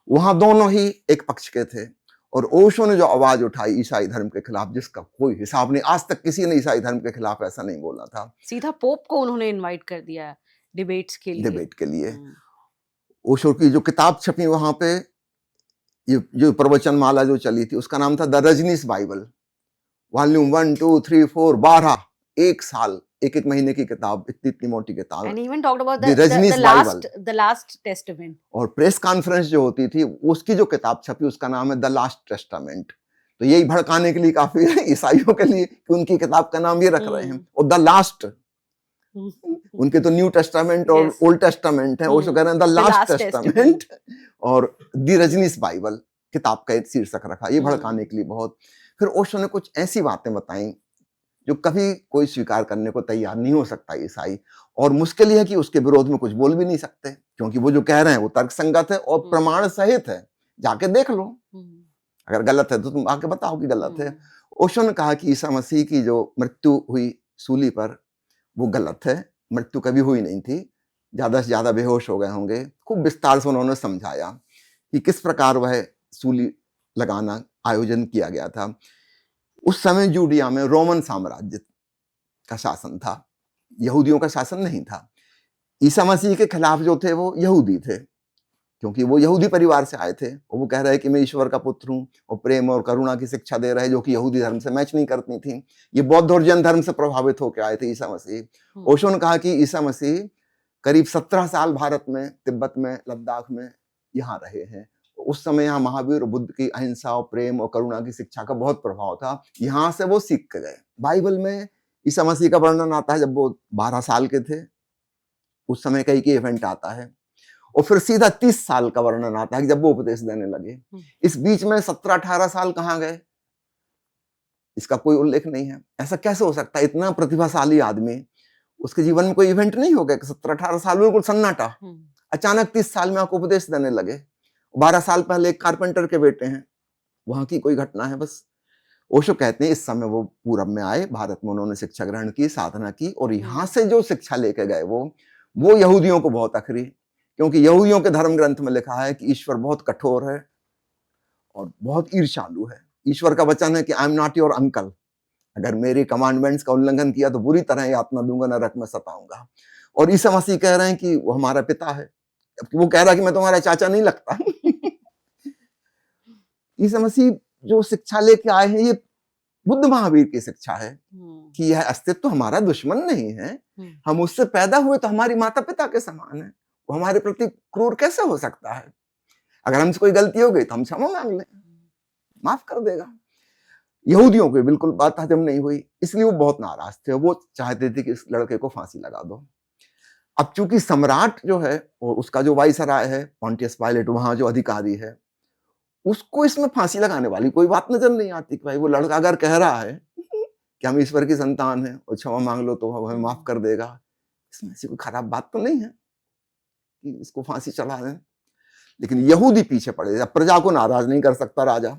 [SPEAKER 2] वहां दोनों ही एक पक्ष के थे। और ओशो ने जो आवाज उठाई ईसाई धर्म के खिलाफ, जिसका कोई हिसाब नहीं, आज तक किसी ने ईसाई धर्म के खिलाफ ऐसा नहीं बोला था।
[SPEAKER 1] सीधा पोप को उन्होंने इनवाइट कर दिया डिबेट के लिए।
[SPEAKER 2] ओशो की जो किताब छपी वहां पे, ये जो प्रवचन माला जो चली थी उसका नाम था द रजनीश बाइबल, वॉल्यूम 1, 2, 3, 4, 12, एक साल, एक महीने की किताब, इतनी मोटी किताब।
[SPEAKER 1] And even talked about the last testament.
[SPEAKER 2] और प्रेस कॉन्फ्रेंस जो होती थी उसकी जो किताब छपी उसका नाम है द लास्ट टेस्टामेंट। तो यही भड़काने के लिए काफी है ईसाइयों के लिए कि उनकी किताब का नाम ये रख रहे हैं। और द लास्ट, उनके तो न्यू टेस्टामेंट और ओल्ड टेस्टामेंट है, ओशो कह रहे हैं द लास्ट टेस्टामेंट और द रजनीश बाइबल किताब का एक शीर्षक रखा, ये भड़काने के लिए बहुत। फिर ओशो ने कुछ ऐसी बातें बताई जो कभी कोई स्वीकार करने को तैयार नहीं हो सकता ईसाई, और मुश्किल यह है कि उसके विरोध में कुछ बोल भी नहीं सकते, क्योंकि वो जो कह रहे हैं वो तर्कसंगत है और प्रमाण सहित है। जाके देख लो, अगर गलत है तो तुम आके बताओ कि गलत है। ओशो ने कहा कि ईसा मसीह की जो मृत्यु हुई सूली पर वो गलत है, मृत्यु कभी हुई नहीं थी, ज्यादा से ज्यादा बेहोश हो गए होंगे। खूब विस्तार से उन्होंने समझाया कि किस प्रकार वह सूली लगाना आयोजन किया गया था। उस समय जूडिया में रोमन साम्राज्य का शासन था, यहूदियों का शासन नहीं था। ईसा मसीह के खिलाफ जो थे वो यहूदी थे, क्योंकि वो यहूदी परिवार से आए थे और वो कह रहे हैं कि मैं ईश्वर का पुत्र हूं, और प्रेम और करुणा की शिक्षा दे रहे, जो कि यहूदी धर्म से मैच नहीं करती थी। ये बौद्ध और जैन धर्म से प्रभावित होकर आए थे ईसा मसीह। ओशो ने कहा कि ईसा मसीह करीब 17 साल भारत में, तिब्बत में, लद्दाख में यहाँ रहे हैं। उस समय यहाँ महावीर और बुद्ध की अहिंसा और प्रेम और करुणा की शिक्षा का बहुत प्रभाव था, यहाँ से वो सीख के गए। बाइबल में ईसा मसीह का वर्णन आता है जब वो 12 साल के थे, उस समय कई इवेंट आता है, और फिर सीधा 30 साल का वर्णन आता है कि जब वो उपदेश देने लगे। इस बीच में 17-18 साल कहाँ गए, इसका कोई उल्लेख नहीं है। ऐसा कैसे हो सकता है? इतना प्रतिभाशाली आदमी, उसके जीवन में कोई इवेंट नहीं हो गया कि 17-18 साल बिल्कुल सन्नाटा। अचानक 30 साल में आपको उपदेश देने लगे। 12 साल पहले एक कारपेंटर के बेटे हैं, वहां की कोई घटना है बस। ओशो कहते हैं इस समय वो पूरब में आए, भारत में उन्होंने शिक्षा ग्रहण की, साधना की, और यहाँ से जो शिक्षा लेके गए वो यहूदियों को बहुत अखरी, क्योंकि यहूदियों के धर्म ग्रंथ में लिखा है कि ईश्वर बहुत कठोर है और बहुत ईर्ष्यालु है। ईश्वर का वचन है कि I am not your uncle, अगर मेरी कमांडमेंट्स का उल्लंघन किया तो बुरी तरह यातना दूंगा, नरक में सताऊंगा। और ईसा मसीह कह रहे हैं कि वो हमारा पिता है, जबकि वो कह रहा है कि मैं तुम्हारा चाचा नहीं लगता। ईसा मसीह जो शिक्षा लेके आए हैं, ये बुद्ध महावीर की शिक्षा है कि यह अस्तित्व हमारा दुश्मन नहीं है, हम उससे पैदा हुए तो हमारी माता पिता के समान है, वो हमारे प्रति क्रूर कैसे हो सकता है? अगर हमसे कोई गलती हो गई तो हम क्षमा मांग लें, माफ कर देगा। यहूदियों को बिल्कुल बात हजम नहीं हुई, इसलिए वो बहुत नाराज थे, वो चाहते थे कि इस लड़के को फांसी लगा दो। अब चूंकि सम्राट जो है और उसका जो वाइसराय है पोंटियस पायलट, वहां जो अधिकारी है, उसको इसमें फांसी लगाने वाली कोई बात नजर नहीं आती कि भाई वो लड़का अगर कह रहा है कि हम ईश्वर की संतान है और क्षमा मांग लो तो हमें माफ कर देगा, इसमें ऐसी कोई खराब बात तो नहीं है कि इसको फांसी चढ़ा दें। लेकिन यहूदी पीछे पड़े, अब प्रजा को नाराज नहीं कर सकता राजा,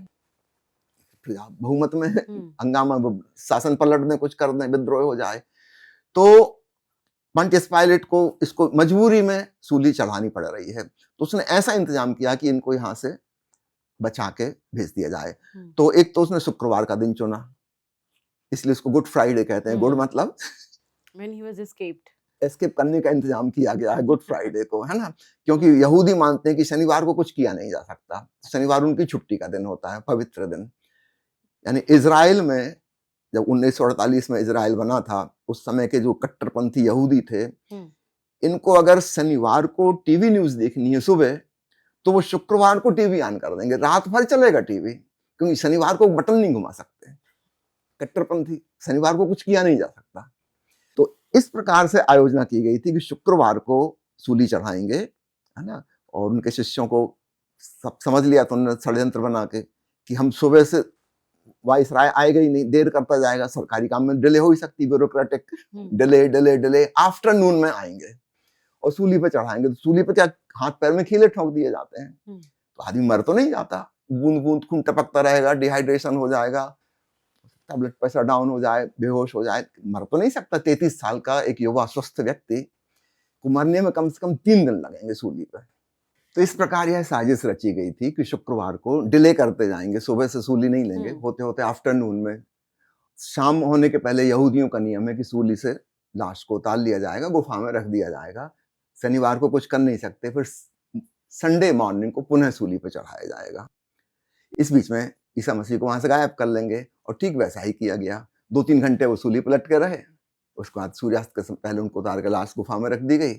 [SPEAKER 2] प्रजा बहुमत में है, हंगामा, शासन पलट दें, कुछ कर दें, विद्रोह हो जाए, तो पोंटियस पायलट को इसको मजबूरी में सूली चढ़ानी पड़ रही है, तो उसने ऐसा इंतजाम किया कि इनको यहां से बचा के भेज दिया जाए। तो एक तो उसने शुक्रवार का दिन चुना, इसलिए उसको गुड फ्राइडे कहते हैं। गुड मतलब
[SPEAKER 1] when he was escaped,
[SPEAKER 2] escape करने का इंतजाम किया गया है गुड फ्राइडे को, है ना, क्योंकि यहूदी मानते हैं कि शनिवार को कुछ किया नहीं जा सकता, शनिवार उनकी छुट्टी का दिन होता है, पवित्र दिन। यानी इजराइल में जब 1948 में इजराइल बना था, उस समय के जो कट्टरपंथी यहूदी थे, इनको अगर शनिवार को टीवी न्यूज देखनी है सुबह, तो वो शुक्रवार को टीवी ऑन कर देंगे, रात भर चलेगा टीवी, क्योंकि शनिवार को बटन नहीं घुमा सकते, कट्टरपंथी, शनिवार को कुछ किया नहीं जा सकता। तो इस प्रकार से आयोजना की गई थी कि शुक्रवार को सूली चढ़ाएंगे, है ना, और उनके शिष्यों को सब समझ लिया था उन्होंने षड्यंत्र बना के कि हम सुबह से वाइसराय आएगा ही नहीं, देर करता जाएगा, सरकारी काम में डिले हो ही सकती, bureaucratic delay delay delay, afternoon में आएंगे और सूली पे चढ़ाएंगे। तो सूली पे क्या हाथ पैर में कीले ठोक दिए जाते हैं, तो आदमी मर तो नहीं जाता, बूंद बूंद खून टपकता रहेगा, डिहाइड्रेशन हो जाएगा, ब्लड प्रेशर डाउन हो जाए, बेहोश हो जाए, मर तो नहीं सकता। 33 साल का एक युवा स्वस्थ व्यक्ति को मरने में कम से कम 3 दिन लगेंगे सूली पे। तो इस प्रकार यह साजिश रची गई थी कि शुक्रवार को डिले करते जाएंगे, सुबह से सूली नहीं लेंगे, होते होते आफ्टरनून में, शाम होने के पहले यहूदियों का नियम है कि सूली से लाश को उतार लिया जाएगा, गुफा में रख दिया जाएगा, शनिवार को कुछ कर नहीं सकते, फिर संडे मॉर्निंग को पुनः सूली पर चढ़ाया जाएगा। इस बीच में ईसा मसीह को वहां से गायब कर लेंगे, और ठीक वैसा ही किया गया। 2-3 घंटे वो सूली पर लटके रहे, उसके बाद सूर्यास्त के पहले उनको उतार के लाश गुफा में रख दी गई,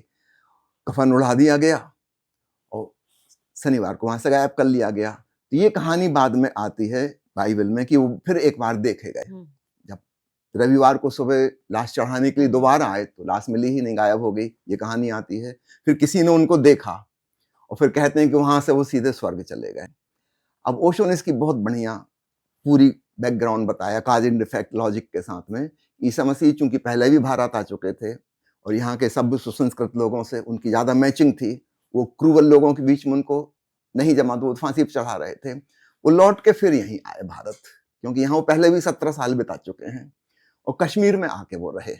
[SPEAKER 2] कफन उड़ा दिया गया और शनिवार को वहां से गायब कर लिया गया। तो ये कहानी बाद में आती है बाइबल में कि वो फिर एक बार देखे गए, जब रविवार को सुबह लाश चढ़ाने के लिए दोबारा आए तो लाश मिली ही नहीं, गायब हो गई, ये कहानी आती है। फिर किसी ने उनको देखा और फिर कहते हैं कि वहां से वो सीधे स्वर्ग चले गए। अब ओशो ने इसकी बहुत बढ़िया पूरी बैकग्राउंड बताया काज एंड इफेक्ट लॉजिक के साथ में। ईसा मसीह चूंकि पहले भी भारत आ चुके थे और यहाँ के सभ्य सुसंस्कृत लोगों से उनकी ज्यादा मैचिंग थी, वो क्रूवल लोगों के बीच में उनको नहीं जमा, तो वो फांसी पर चढ़ा रहे थे। वो लौट के फिर यहीं आए भारत, क्योंकि यहाँ वो पहले भी 17 साल बिता चुके हैं, और कश्मीर में आके वो रहे।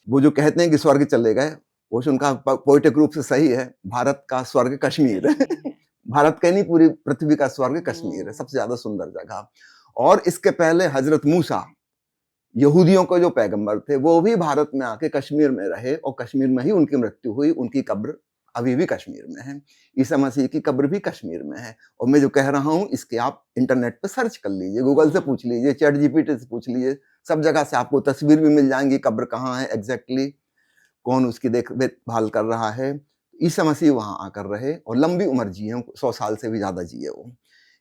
[SPEAKER 2] वो जो कहते हैं कि स्वर्ग चले गए, वो उनका पोइटिक रूप से सही है, भारत का स्वर्ग कश्मीर है। भारत का नहीं, पूरी पृथ्वी का स्वर्ग कश्मीर है, सबसे ज्यादा सुंदर जगह। और इसके पहले हजरत मूसा, यहूदियों के जो पैगंबर थे, वो भी भारत में आके कश्मीर में रहे और कश्मीर में ही उनकी मृत्यु हुई, उनकी कब्र अभी भी कश्मीर में है। ईसा मसीह की कब्र भी कश्मीर में है। और मैं जो कह रहा हूँ इसके आप इंटरनेट पे सर्च कर लीजिए, गूगल से पूछ लीजिए, चैट जीपीटी से पूछ लीजिए, सब जगह से आपको तस्वीर भी मिल जाएंगी, कब्र कहाँ है एग्जैक्टली, कौन उसकी देखभाल कर रहा है। ईसा मसीह वहां आकर रहे और लंबी उम्र जिए, 100 साल से भी ज्यादा जिए वो।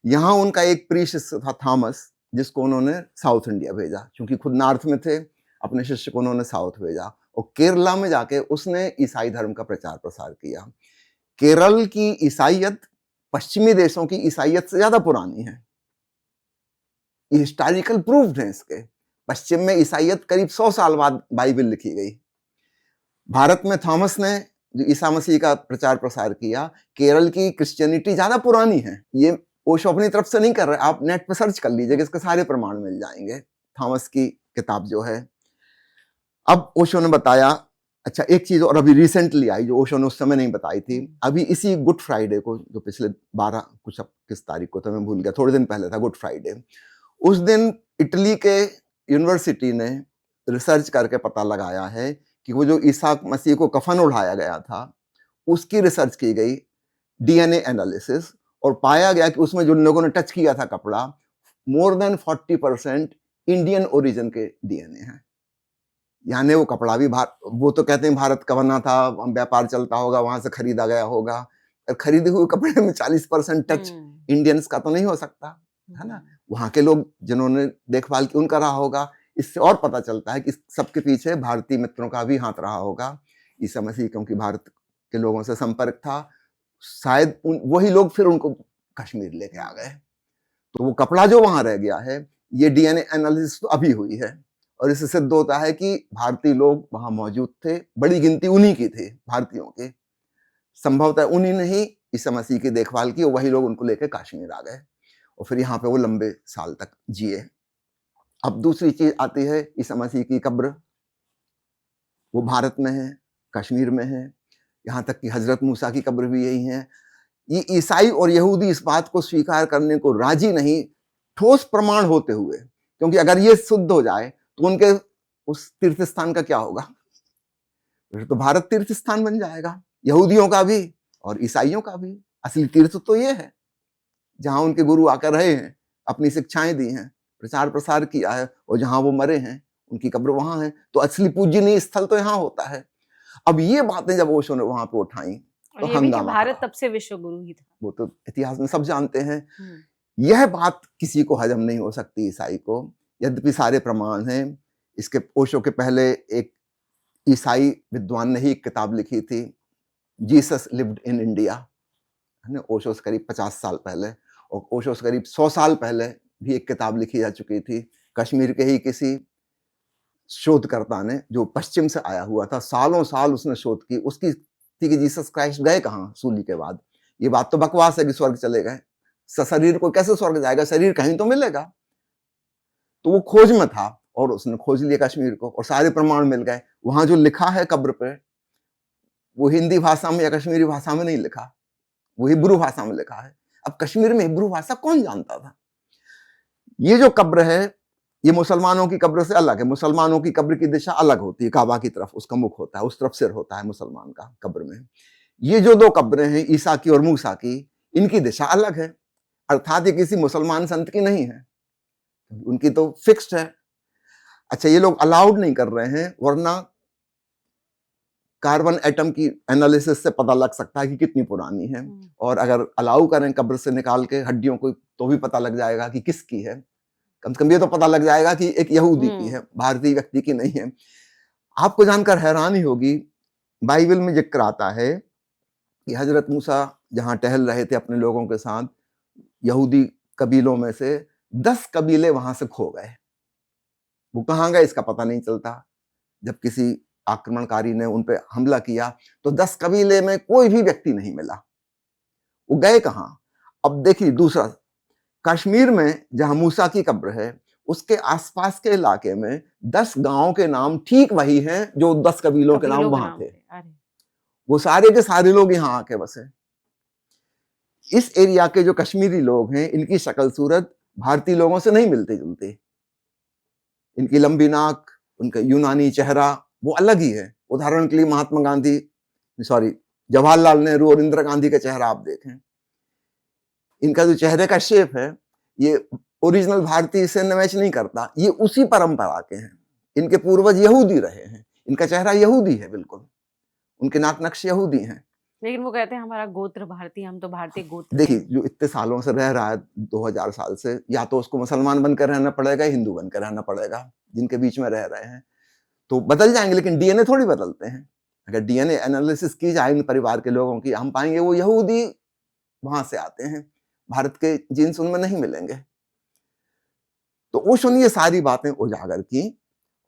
[SPEAKER 2] यहाँ उनका एक प्रीशियस था थॉमस, जिसको उन्होंने साउथ इंडिया भेजा, क्योंकि खुद नॉर्थ में थे, अपने शिष्य को उन्होंने साउथ भेजा, और केरला में जाके उसने ईसाई धर्म का प्रचार प्रसार किया। केरल की ईसाइयत पश्चिमी देशों की ईसाइयत से ज्यादा पुरानी है, ये हिस्टोरिकल प्रूफ्ड है इसके। पश्चिम में ईसाइयत करीब 100 साल बाद बाइबल लिखी गई। भारत में थॉमस ने जो ईसा मसीह का प्रचार प्रसार किया, केरल की क्रिश्चियनिटी ज्यादा पुरानी है। ये ओशो अपनी तरफ से नहीं कर रहे, आप नेट पे सर्च कर लीजिएगा, इसके सारे प्रमाण मिल जाएंगे, थॉमस की किताब जो है। अब ओशो ने बताया, अच्छा एक चीज और अभी रिसेंटली आई जो ओशो ने उस समय नहीं बताई थी, अभी इसी गुड फ्राइडे को, जो पिछले 12 कुछ अब किस तारीख को तो मैं भूल गया, थोड़े दिन पहले था गुड फ्राइडे, उस दिन इटली के यूनिवर्सिटी ने रिसर्च करके पता लगाया है कि वो जो ईसा मसीह को कफन उड़ाया गया था उसकी रिसर्च की गई, डीएनए एनालिसिस, और पाया गया कि उसमें जो लोगों ने टच किया था कपड़ा, मोर देन 40% इंडियन ओरिजिन के डीएनए हैं। यानी वो कपड़ा भी वो तो कहते हैं भारत का बना था, व्यापार चलता होगा, वहां से खरीदा गया होगा, और खरीदे हुए कपड़े में 40% टच इंडियंस का तो नहीं हो सकता, है ना। वहां के लोग जिन्होंने देखभाल की उनका रहा होगा। इससे और पता चलता है कि सबके पीछे भारतीय मित्रों का भी हाथ रहा होगा। ईसा मसीह क्योंकि भारत के लोगों से संपर्क था, शायद वही लोग फिर उनको कश्मीर लेके आ गए। तो वो कपड़ा जो वहां रह गया है, ये डीएनए एनालिसिस तो अभी हुई है, और इससे सिद्ध होता है कि भारतीय लोग वहां मौजूद थे, बड़ी गिनती उन्हीं की थी, भारतीयों की। संभवतः उन्हीं ने ही ईसा मसीह की देखभाल की और वही लोग उनको लेकर कश्मीर आ गए, और फिर यहाँ पे वो लंबे साल तक जिए। अब दूसरी चीज आती है ईसा मसीह की कब्र, वो भारत में है, कश्मीर में है, यहाँ तक कि हजरत मूसा की कब्र भी यही है। ये ईसाई और यहूदी इस बात को स्वीकार करने को राजी नहीं, ठोस प्रमाण होते हुए, क्योंकि अगर ये शुद्ध हो जाए तो उनके उस तीर्थ स्थान का क्या होगा, फिर तो भारत तीर्थ स्थान बन जाएगा, यहूदियों का भी और ईसाइयों का भी। असली तीर्थ तो ये है जहां उनके गुरु आकर रहे हैं, अपनी शिक्षाएं दी हैं, प्रचार प्रसार किया है, और जहां वो मरे हैं उनकी कब्र वहां है। तो असली पूजनीय स्थल तो यहाँ होता है। अब ये बातें जब ओशो ने वहां पे उठाई तो
[SPEAKER 1] ये भी कि
[SPEAKER 2] हंगामा
[SPEAKER 1] भारत तब से विश्व गुरु ही था,
[SPEAKER 2] वो तो इतिहास में सब जानते हैं। यह बात किसी को हजम नहीं हो सकती ईसाई को, यद्यपि सारे प्रमाण हैं। इसके ओशो के पहले एक ईसाई विद्वान ने ही एक किताब लिखी थी, जीसस लिव्ड इन इंडिया, है ना। ओशो से करीब 50 साल पहले, और ओशो से करीब 100 साल पहले भी एक किताब लिखी जा चुकी थी, कश्मीर के ही किसी शोधकर्ता ने, जो पश्चिम से आया हुआ था, सालों साल उसने शोध की, उसकी थी कि जीसस क्राइस्ट गए कहाँ सूली के बाद। ये बात तो बकवास है कि स्वर्ग चले गए, शरीर को कैसे स्वर्ग जाएगा, शरीर कहीं तो मिलेगा। तो वो खोज में था और उसने खोज लिया कश्मीर को, और सारे प्रमाण मिल गए। वहां जो लिखा है कब्र पे, वो हिंदी भाषा में या कश्मीरी भाषा में नहीं लिखा, वो हिब्रू भाषा में लिखा है। अब कश्मीर में हिब्रू भाषा कौन जानता था। ये जो कब्र है ये मुसलमानों की कब्र से अलग है। मुसलमानों की कब्र की दिशा अलग होती है, काबा की तरफ उसका मुख होता है, उस तरफ सिर होता है मुसलमान का कब्र में। ये जो दो कब्रें हैं ईसा की और मूसा की, इनकी दिशा अलग है, अर्थात ये किसी मुसलमान संत की नहीं है, उनकी तो फिक्स्ड है। अच्छा, ये लोग अलाउड नहीं कर रहे हैं, वरना कार्बन एटम की एनालिसिस से पता लग सकता है कि कितनी पुरानी है, और अगर अलाउ करें कब्र से निकाल के हड्डियों को, तो भी पता लग जाएगा कि किसकी है। कम से कम ये तो पता लग जाएगा कि एक यहूदी की है, भारतीय व्यक्ति की नहीं है। आपको जानकर हैरानी होगी, बाइबल में जिक्र आता है कि हजरत मूसा जहां टहल रहे थे अपने लोगों के साथ, यहूदी कबीलों में से 10 कबीले वहां से खो गए। वो कहां गए इसका पता नहीं चलता। जब किसी आक्रमणकारी ने उन पे हमला किया तो 10 कबीले में कोई भी व्यक्ति नहीं मिला, वो गए कहां। अब देखिए दूसरा, कश्मीर में जहां मूसा की कब्र है, उसके आसपास के इलाके में 10 गांवों के नाम ठीक वही हैं जो 10 कबीलों के नाम वहां थे। वो सारे के सारे लोग यहां आके बसे। इस एरिया के जो कश्मीरी लोग हैं, इनकी शक्ल सूरत भारतीय लोगों से नहीं मिलती जुलती। इनकी लंबी नाक, उनका यूनानी चेहरा वो अलग ही है। उदाहरण के लिए महात्मा गांधी, सॉरी जवाहरलाल नेहरू और इंदिरा गांधी का चेहरा आप देखें, इनका जो चेहरे का शेप है ये ओरिजिनल भारतीय से मैच नहीं करता, ये उसी परंपरा के हैं। इनके पूर्वज यहूदी रहे हैं, इनका चेहरा यहूदी है बिल्कुल, उनके नाक नक्श यहूदी हैं।
[SPEAKER 1] लेकिन वो कहते हैं हमारा गोत्र भारतीय, हम तो भारतीय गोत्र।
[SPEAKER 2] देखिए, जो इतने सालों से रह रहा है 2000 साल से, या तो उसको मुसलमान बनकर रहना पड़ेगा, हिंदू बनकर रहना पड़ेगा, जिनके बीच में रह रहे हैं तो बदल जाएंगे, लेकिन डीएनए थोड़ी बदलते हैं। अगर डीएनए एनालिसिस की जाए इन परिवार के लोगों की, हम पाएंगे वो यहूदी वहां से आते हैं, भारत के जीन्स उनमें नहीं मिलेंगे। तो ओशो ने ये सारी बातें उजागर की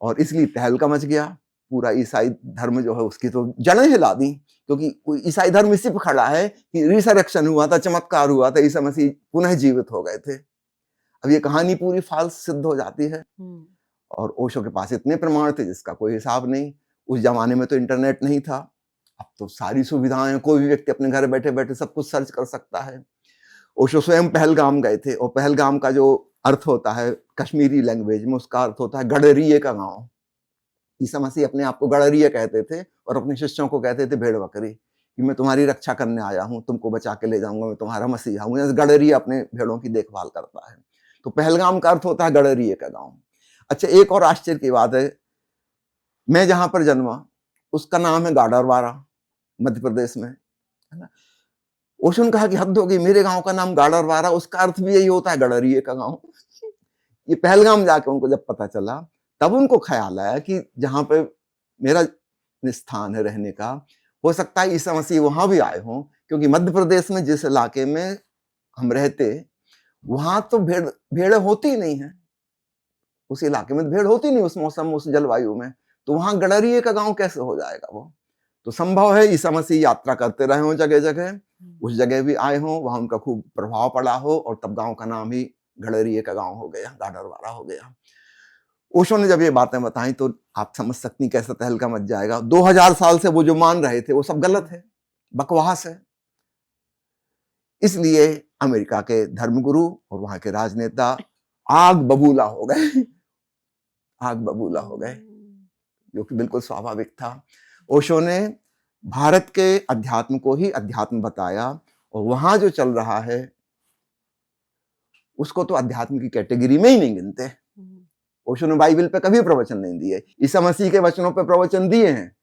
[SPEAKER 2] और इसलिए तहलका मच गया। पूरा ईसाई धर्म जो है उसकी तो जड़ें हिला दी, क्योंकि ईसाई धर्म इसी पे खड़ा है कि रिसरेक्शन हुआ था, चमत्कार हुआ था, ईसा मसीह पुनः जीवित हो गए थे। अब ये कहानी पूरी फाल्स सिद्ध हो जाती है। और ओशो के पास इतने प्रमाण थे जिसका कोई हिसाब नहीं। उस जमाने में तो इंटरनेट नहीं था, अब तो सारी सुविधाएं, कोई भी व्यक्ति अपने घर बैठे बैठे सब कुछ सर्च कर सकता है। ओशो स्वयं पहलगाम गए थे, और पहलगाम का जो अर्थ होता है कश्मीरी लैंग्वेज में, उसका अर्थ होता है गडरिये का गांव। ईसा मसीह अपने आप को गडरिये कहते थे और अपने शिष्यों को कहते थे भेड़ बकरी, कि मैं तुम्हारी रक्षा करने आया हूं, तुमको बचा के ले जाऊंगा, मैं तुम्हारा मसीहा हूं। गडरिया अपने भेड़ों की देखभाल करता है, तो पहलगाम का अर्थ होता है गडरिये का गांव। अच्छा, एक और आश्चर्य की बात है, मैं जहां पर जन्मा उसका नाम है गाडरवारा, मध्य प्रदेश में, है ना। ओशो ने कहा कि हद हो गई, मेरे गांव का नाम गाडरवारा, उसका अर्थ भी यही होता है गडरिये का गांव। ये पहलगाम जाके उनको जब पता चला, तब उनको ख्याल आया कि जहां पे मेरा स्थान है रहने का, हो सकता है ईसा मसीह वहां भी आए हों, क्योंकि मध्य प्रदेश में जिस इलाके में हम रहते वहां तो भेड़ होती ही नहीं है, उस इलाके में भेड़ होती नहीं, उस मौसम, उस जलवायु में, तो वहां गडरिये का गांव कैसे हो जाएगा वो। तो संभव है ईसा मसीह यात्रा करते रहे हों जगह जगह, उस जगह भी आए हों, वहां उनका खूब प्रभाव पड़ा हो, और तब गांव का नाम ही गडरिये का गांव हो गया, गाडरवारा हो गया। ओशो ने जब ये बातें बताई तो आप समझ सकती कैसा तहलका मच जाएगा। 2000 साल से वो जो मान रहे थे वो सब गलत है, बकवास है। इसलिए अमेरिका के धर्मगुरु और वहां के राजनेता आग बबूला हो गए, आग बबूला हो गए, जो कि बिल्कुल स्वाभाविक था। ओशो ने भारत के अध्यात्म को ही अध्यात्म बताया, और वहां जो चल रहा है उसको तो अध्यात्म की कैटेगरी में ही नहीं गिनते। ओशो ने बाइबल पे कभी प्रवचन नहीं दिए, ईसा मसीह के वचनों पे प्रवचन दिए हैं।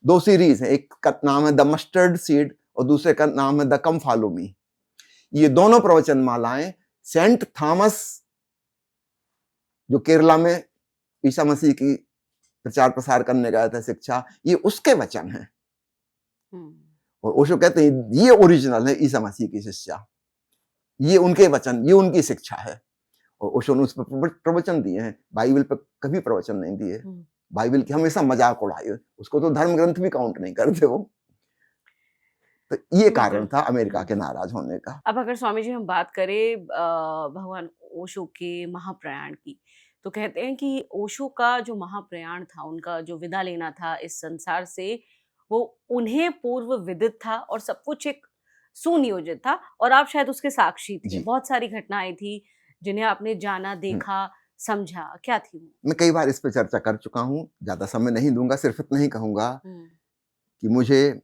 [SPEAKER 2] 2 सीरीज हैं, एक का नाम है द मस्टर्ड सीड और दूसरे का नाम है द कम फॉलो मी। ये दोनों प्रवचन मालाएं सेंट थॉमस, जो केरला में ईसा मसीह की प्रचार प्रसार करने गया था शिक्षा, ये उसके वचन हैं। और ओशो कहते हैं ये ओरिजिनल है ईसा मसीह की शिक्षा, ये उनके वचन, ये उनकी शिक्षा है। और ओशो ने उस पर प्रवचन दिए हैं, बाइबल पर कभी प्रवचन नहीं दिए। बाइबल की हमेशा मजाक उड़ाई, उसको तो धर्म ग्रंथ भी काउंट नहीं करते वो। तो ये कारण था अमेरिका के नाराज होने का।
[SPEAKER 1] अब अगर स्वामी जी हम बात करें भगवान ओशो के महाप्रयाण की, तो कहते हैं कि ओशो का जो महाप्रयाण था, उनका जो विदा लेना था इस संसार से, वो उन्हें पूर्व विदित था और सब कुछ एक सुनियोजित था, और आप शायद उसके साक्षी थे। बहुत सारी घटनाएं थी जिन्हें आपने जाना, देखा, समझा, क्या थी वो?
[SPEAKER 2] मैं कई बार इस पर चर्चा कर चुका हूँ, ज्यादा समय नहीं दूंगा, सिर्फ इतना ही कहूंगा कि मुझे,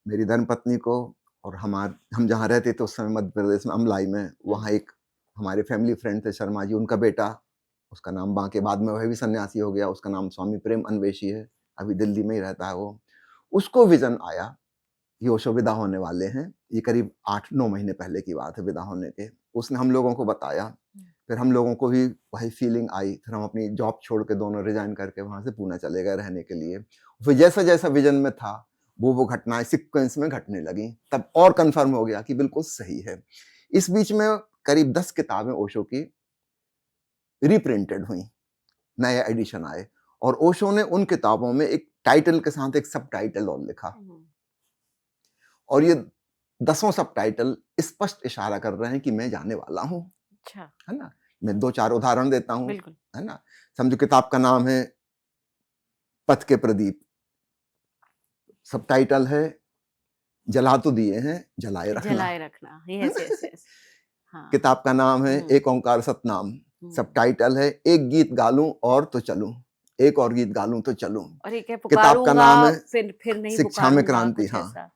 [SPEAKER 2] मेरी धर्मपत्नी को, और हम जहाँ रहते थे उस समय मध्य प्रदेश में अमलाई में, वहाँ एक हमारे फैमिली फ्रेंड थे शर्मा जी, उनका बेटा, उसका नाम बांके, बाद में वह भी सन्यासी हो गया, उसका नाम स्वामी प्रेम अन्वेषी है, अभी दिल्ली में ही रहता है वो। उसको विजन आया कि ओशो विदा होने वाले हैं, ये करीब 8-9 महीने पहले की बात है विदा होने के। उसने हम लोगों को बताया, फिर हम लोगों को भी वही फीलिंग आई, फिर हम अपनी जॉब छोड़ के दोनों रिजाइन करके वहां से पुणे चले गए रहने के लिए। फिर जैसा जैसा विजन में था वो घटनाएं सीक्वेंस में घटने लगी, तब और कंफर्म हो गया कि बिल्कुल सही है। इस बीच में करीब 10 किताबें ओशो की रिप्रिंटेड हुई, नए एडिशन आए, और ओशो ने उन किताबों में एक टाइटल के साथ एक सब टाइटल और लिखा, और ये 10 सब टाइटल स्पष्ट इशारा कर रहे हैं कि मैं जाने वाला हूं।
[SPEAKER 1] अच्छा,
[SPEAKER 2] है ना। मैं 2-4 उदाहरण देता हूं,
[SPEAKER 1] बिल्कुल।
[SPEAKER 2] है ना। समझो किताब का नाम है पथ के प्रदीप, सब टाइटल है जला तो दिए हैं, जलाए रखना।
[SPEAKER 1] Yes yes yes. हाँ।
[SPEAKER 2] किताब का नाम है एक ओंकार सतनाम, सब टाइटल है एक गीत गालूं और तो चलूं, एक और गीत गालूं तो चलूं।
[SPEAKER 1] और एक है
[SPEAKER 2] किताब का नाम है
[SPEAKER 1] फिर नहीं
[SPEAKER 2] शिक्षा में
[SPEAKER 1] पुकारूंगा,
[SPEAKER 2] क्रांति।
[SPEAKER 1] कुछ ऐसा।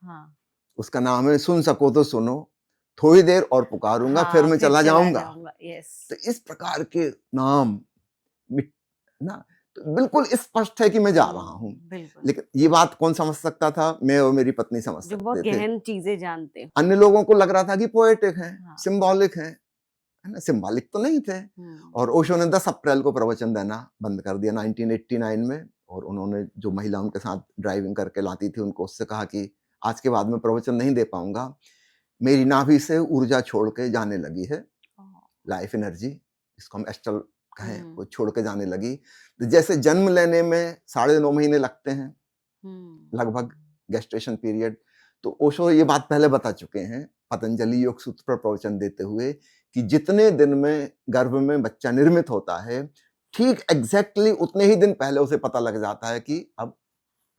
[SPEAKER 1] हाँ।
[SPEAKER 2] उसका नाम है सुन सको तो सुनो, थोड़ी देर और पुकारूंगा, फिर मैं चला जाऊंगा।
[SPEAKER 1] यस।
[SPEAKER 2] तो इस प्रकार के नाम ना, तो बिल्कुल स्पष्ट है कि मैं जा रहा हूँ। लेकिन ये बात कौन समझ सकता था? मैं और मेरी पत्नी समझ सकते थे, जो बहुत
[SPEAKER 1] गहन चीजें जानते।
[SPEAKER 2] अन्य लोगों को लग रहा था कि पोएटिक है, सिंबॉलिक है ना। सिंबॉलिक तो नहीं थे। और ओशो ने 10 अप्रैल को प्रवचन देना बंद कर दिया 1989 में, और उन्होंने जो महिला उनके साथ ड्राइविंग करके लाती थी उनको उससे कहा कि आज के बाद में प्रवचन नहीं दे पाऊंगा, मेरी नाभि से ऊर्जा छोड़ के जाने लगी है, लाइफ एनर्जी, इसको हम एस्ट्रल कहें,
[SPEAKER 1] हम्म।
[SPEAKER 2] वो छोड़ के जाने लगी। तो जैसे जन्म लेने में 9.5 महीने लगते हैं लगभग, गेस्टेशन पीरियड, तो ओशो ये बात पहले बता चुके हैं पतंजलि योग सूत्र पर प्रवचन देते हुए कि जितने दिन में गर्भ में बच्चा निर्मित होता है, ठीक एग्जैक्टली उतने ही दिन पहले उसे पता लग जाता है कि अब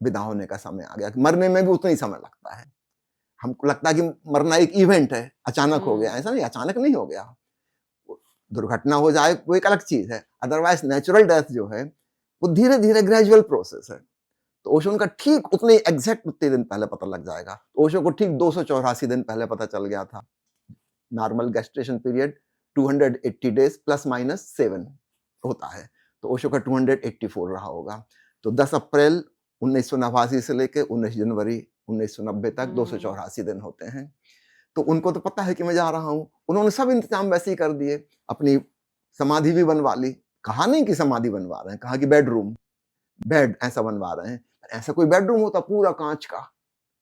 [SPEAKER 2] विदा होने का समय आ गया। मरने में भी उतना ही समय लगता है। हमको लगता है कि मरना एक इवेंट है, अचानक हो गया, ऐसा नहीं, अचानक नहीं हो गया। दुर्घटना हो जाए वो एक अलग चीज है, अदरवाइज नेचुरल डेथ जो है वो धीरे धीरे ग्रेजुअल प्रोसेस है। तो ओशो का ठीक उतने एग्जैक्ट उतने दिन पहले पता लग जाएगा। तो ओशो को ठीक 284 दिन पहले पता चल गया था। Normal gestation period 280 days plus minus 7 होता है, तो ओशो का 284 रहा होगा। तो 10 अप्रैल 1989 से लेकर 19 जनवरी 1990 तक 284 दिन होते हैं। तो उनको तो पता है कि मैं जा रहा हूं, उन्होंने सब इंतजाम वैसे ही कर दिए। अपनी समाधि भी बनवा ली। कहा नहीं कि समाधि बनवा रहे हैं, कहा कि बेडरूम, बेड ऐसा बनवा रहे हैं। ऐसा कोई बेडरूम होता पूरा कांच का,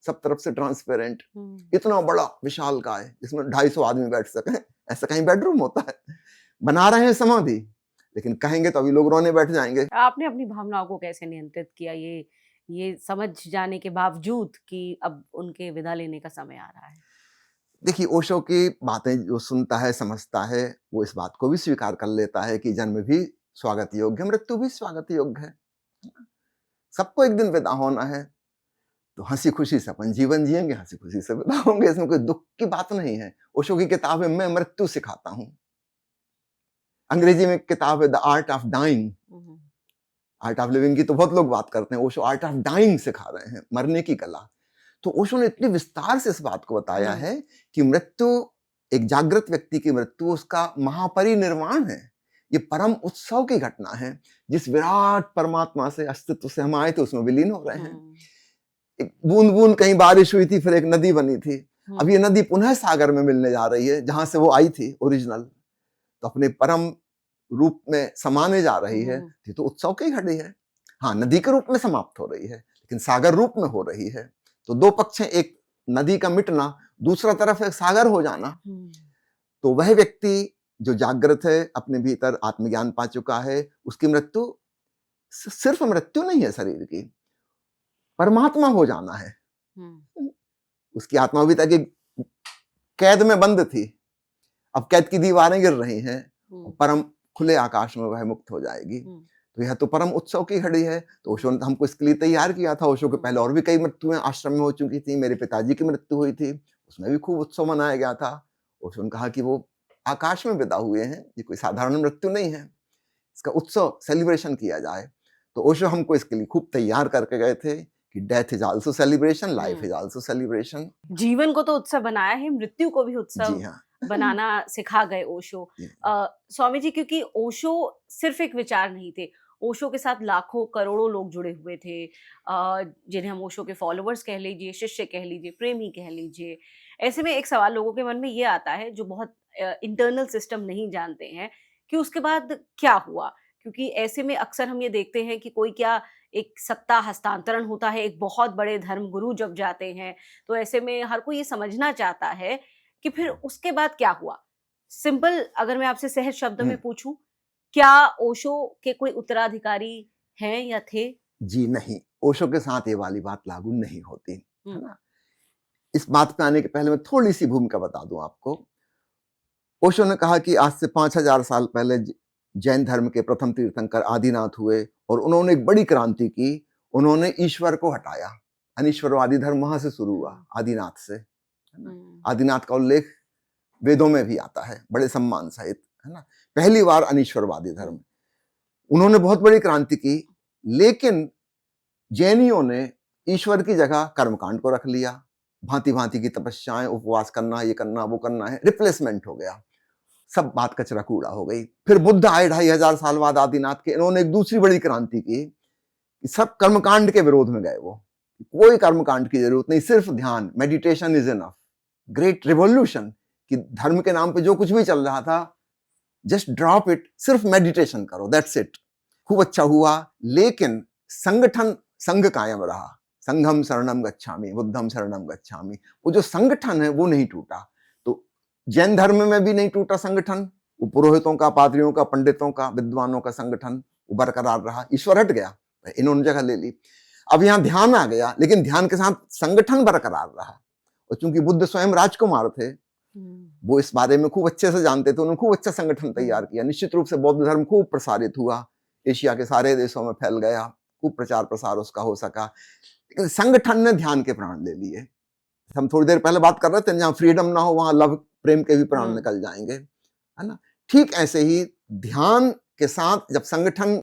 [SPEAKER 2] सब तरफ से ट्रांसपेरेंट, इतना बड़ा विशाल काय जिसमें 250 आदमी बैठ सके, ऐसा कहीं बेडरूम होता है? बना रहे हैं समाधि, लेकिन कहेंगे तो अभी लोग रोने बैठ जाएंगे।
[SPEAKER 1] आपने अपनी भावनाओं को कैसे नियंत्रित किया, ये समझ जाने के बावजूद कि अब उनके विदा लेने का समय आ रहा है?
[SPEAKER 2] देखिए, ओशो की बातें जो सुनता है, समझता है, वो इस बात को भी स्वीकार कर लेता है कि जन्म भी स्वागत योग्य है, मृत्यु भी स्वागत योग्य है। सबको एक दिन विदा होना है, तो हंसी खुशी से अपन जीवन जिएंगे, हंसी खुशी से विदा होंगे, इसमें कोई दुख की बात नहीं है। ओशो की किताब है मैं मृत्यु सिखाता हूं। अंग्रेजी में किताब है the art of dying. Art of living की तो बहुत लोग बात करते हैं, ओशो आर्ट ऑफ डाइंग सिखा रहे हैं, मरने की कला। तो ओशो ने इतनी विस्तार से इस बात को बताया है कि मृत्यु, एक जागृत व्यक्ति की मृत्यु उसका महापरिनिर्वाण है। ये परम उत्सव की घटना है। जिस विराट परमात्मा से, अस्तित्व से हम आए थे, उसमें विलीन हो रहे हैं। एक बूंद बूंद कहीं बारिश हुई थी, फिर एक नदी बनी थी। अब ये नदी पुनः सागर में मिलने जा रही है, जहां से वो आई थी ओरिजिनल। तो अपने परम रूप में समाने जा रही है। ये तो उत्सव की घड़ी है। हाँ, नदी के रूप में समाप्त हो रही है, लेकिन सागर रूप में हो रही है। तो दो पक्ष हैं, एक नदी का मिटना, दूसरा तरफ एक सागर हो जाना। तो वह व्यक्ति जो जागृत है, अपने भीतर आत्मज्ञान पा चुका है, उसकी मृत्यु सिर्फ मृत्यु नहीं है शरीर की, परमात्मा हो जाना है। उसकी आत्मा अभी तक एक कैद में बंद थी, अब कैद की दीवारें गिर रही हैं, परम खुले आकाश में वह मुक्त हो जाएगी। तो यह तो परम उत्सव की घड़ी है। तो ओशो ने हमको इसके लिए तैयार किया था। ओशो के पहले और भी कई मृत्युएं आश्रम में हो चुकी थी। मेरे पिताजी की मृत्यु हुई थी, उसमें भी खूब उत्सव मनाया गया था। ओशो ने कहा कि वो आकाश में विदा हुए हैं, ये कोई साधारण मृत्यु नहीं है, इसका उत्सव सेलिब्रेशन किया जाए। तो ओशो हमको इसके लिए खूब तैयार करके गए थे कि death is also celebration, life is also celebration.
[SPEAKER 1] जीवन को तो उत्सव बनाया है, मृत्यु को भी उत्सव
[SPEAKER 2] जी हाँ
[SPEAKER 1] बनाना सिखा गए ओशो। स्वामी जी, क्योंकि ओशो सिर्फ एक विचार नहीं थे, ओशो के साथ लाखों करोड़ों लोग जुड़े हुए थे, जिन्हें हम ओशो के फॉलोअर्स कह लीजिए, शिष्य कह लीजिए, प्रेमी कह लीजिए। ऐसे में एक सवाल लोगों के मन में ये आता है, जो बहुत इंटरनल सिस्टम नहीं जानते हैं, कि उसके बाद क्या हुआ। क्योंकि ऐसे में अक्सर हम ये देखते हैं कि कोई क्या, एक सत्ता हस्तांतरण होता है, एक बहुत बड़े धर्म गुरु जब जाते हैं, तो ऐसे में हर कोई ये समझना चाहता है कि फिर उसके बाद क्या हुआ। सिंपल अगर मैं आपसे सहज शब्द में पूछूं, क्या ओशो के कोई उत्तराधिकारी हैं या थे?
[SPEAKER 2] जी नहीं, ओशो के साथ ये वाली बात लागू नहीं होती, है ना। इस बात पे आने के पहले मैं थोड़ी सी भूमिका बता दूं आपको। ओशो ने कहा कि आज से 5000 साल पहले जैन धर्म के प्रथम तीर्थंकर आदिनाथ हुए और उन्होंने एक बड़ी क्रांति की। उन्होंने ईश्वर को हटाया। अनीश्वरवादी धर्म वहां से शुरू हुआ, आदिनाथ से, है ना। आदिनाथ का उल्लेख वेदों में भी आता है बड़े सम्मान सहित, है ना। पहली बार अनीश्वरवादी धर्म, उन्होंने बहुत बड़ी क्रांति की। लेकिन जैनियों ने ईश्वर की जगह कर्मकांड को रख लिया। भांति भांति की तपस्याएं, उपवास करना, ये करना, वो करना है, रिप्लेसमेंट हो गया, सब बात कचरा कूड़ा हो गई। फिर बुद्ध आए 2500 साल बाद आदिनाथ के, इन्होंने एक दूसरी बड़ी क्रांति की, सब कर्मकांड के विरोध में गए। वो कोई कर्मकांड की जरूरत नहीं, सिर्फ ध्यान, meditation is enough. Great revolution, कि धर्म के नाम पे जो कुछ भी चल रहा था, जस्ट ड्रॉप इट, सिर्फ मेडिटेशन करो, दैट्स इट। खूब अच्छा हुआ। लेकिन संगठन, संघ कायम रहा। संघम शरणम गच्छामि, बुद्धम शरणम गच्छामि। वो जो संगठन है वो नहीं टूटा। तो जैन धर्म में भी नहीं टूटा संगठन, वो पुरोहितों का, पादरियों का, पंडितों का, विद्वानों का संगठन बरकरार रहा। ईश्वर हट गया, इन्होंने जगह ले ली। अब यहाँ ध्यान आ गया, लेकिन ध्यान के साथ संगठन बरकरार रहा। और चूंकि बुद्ध स्वयं राजकुमार थे, वो इस बारे में खूब अच्छे से जानते थे, उन्होंने खूब अच्छा संगठन तैयार किया। निश्चित रूप से बौद्ध धर्म खूब प्रसारित हुआ, एशिया के सारे देशों में फैल गया, खूब प्रचार प्रसार उसका हो सका। लेकिन संगठन ने ध्यान के प्राण ले लिए। हम थोड़ी देर पहले बात कर रहे थे, जहां फ्रीडम ना हो वहां लव प्रेम के भी प्राण निकल जाएंगे, है ना। ठीक ऐसे ही ध्यान के साथ जब संगठन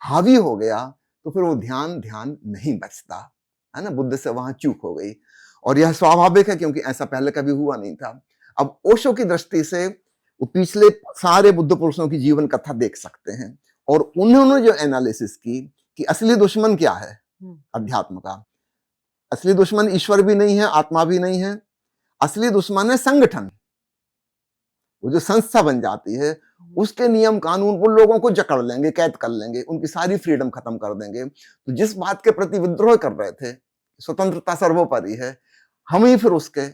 [SPEAKER 2] हावी हो गया तो फिर वो ध्यान नहीं बचता, है ना। बुद्ध से वहां चूक हो गई, और यह स्वाभाविक है क्योंकि ऐसा पहले कभी हुआ नहीं था। अब ओशो की दृष्टि से वो पिछले सारे बुद्ध पुरुषों की जीवन कथा देख सकते हैं, और उन्होंने जो एनालिसिस की कि असली दुश्मन क्या है अध्यात्म का। असली दुश्मन ईश्वर भी नहीं है, आत्मा भी नहीं है, असली दुश्मन है संगठन। वो जो संस्था बन जाती है, उसके नियम कानून वो लोगों को जकड़ लेंगे, कैद कर लेंगे, उनकी सारी फ्रीडम खत्म कर देंगे। तो जिस बात के प्रति विद्रोह कर रहे थे, स्वतंत्रता सर्वोपरि है, हम ही फिर उसके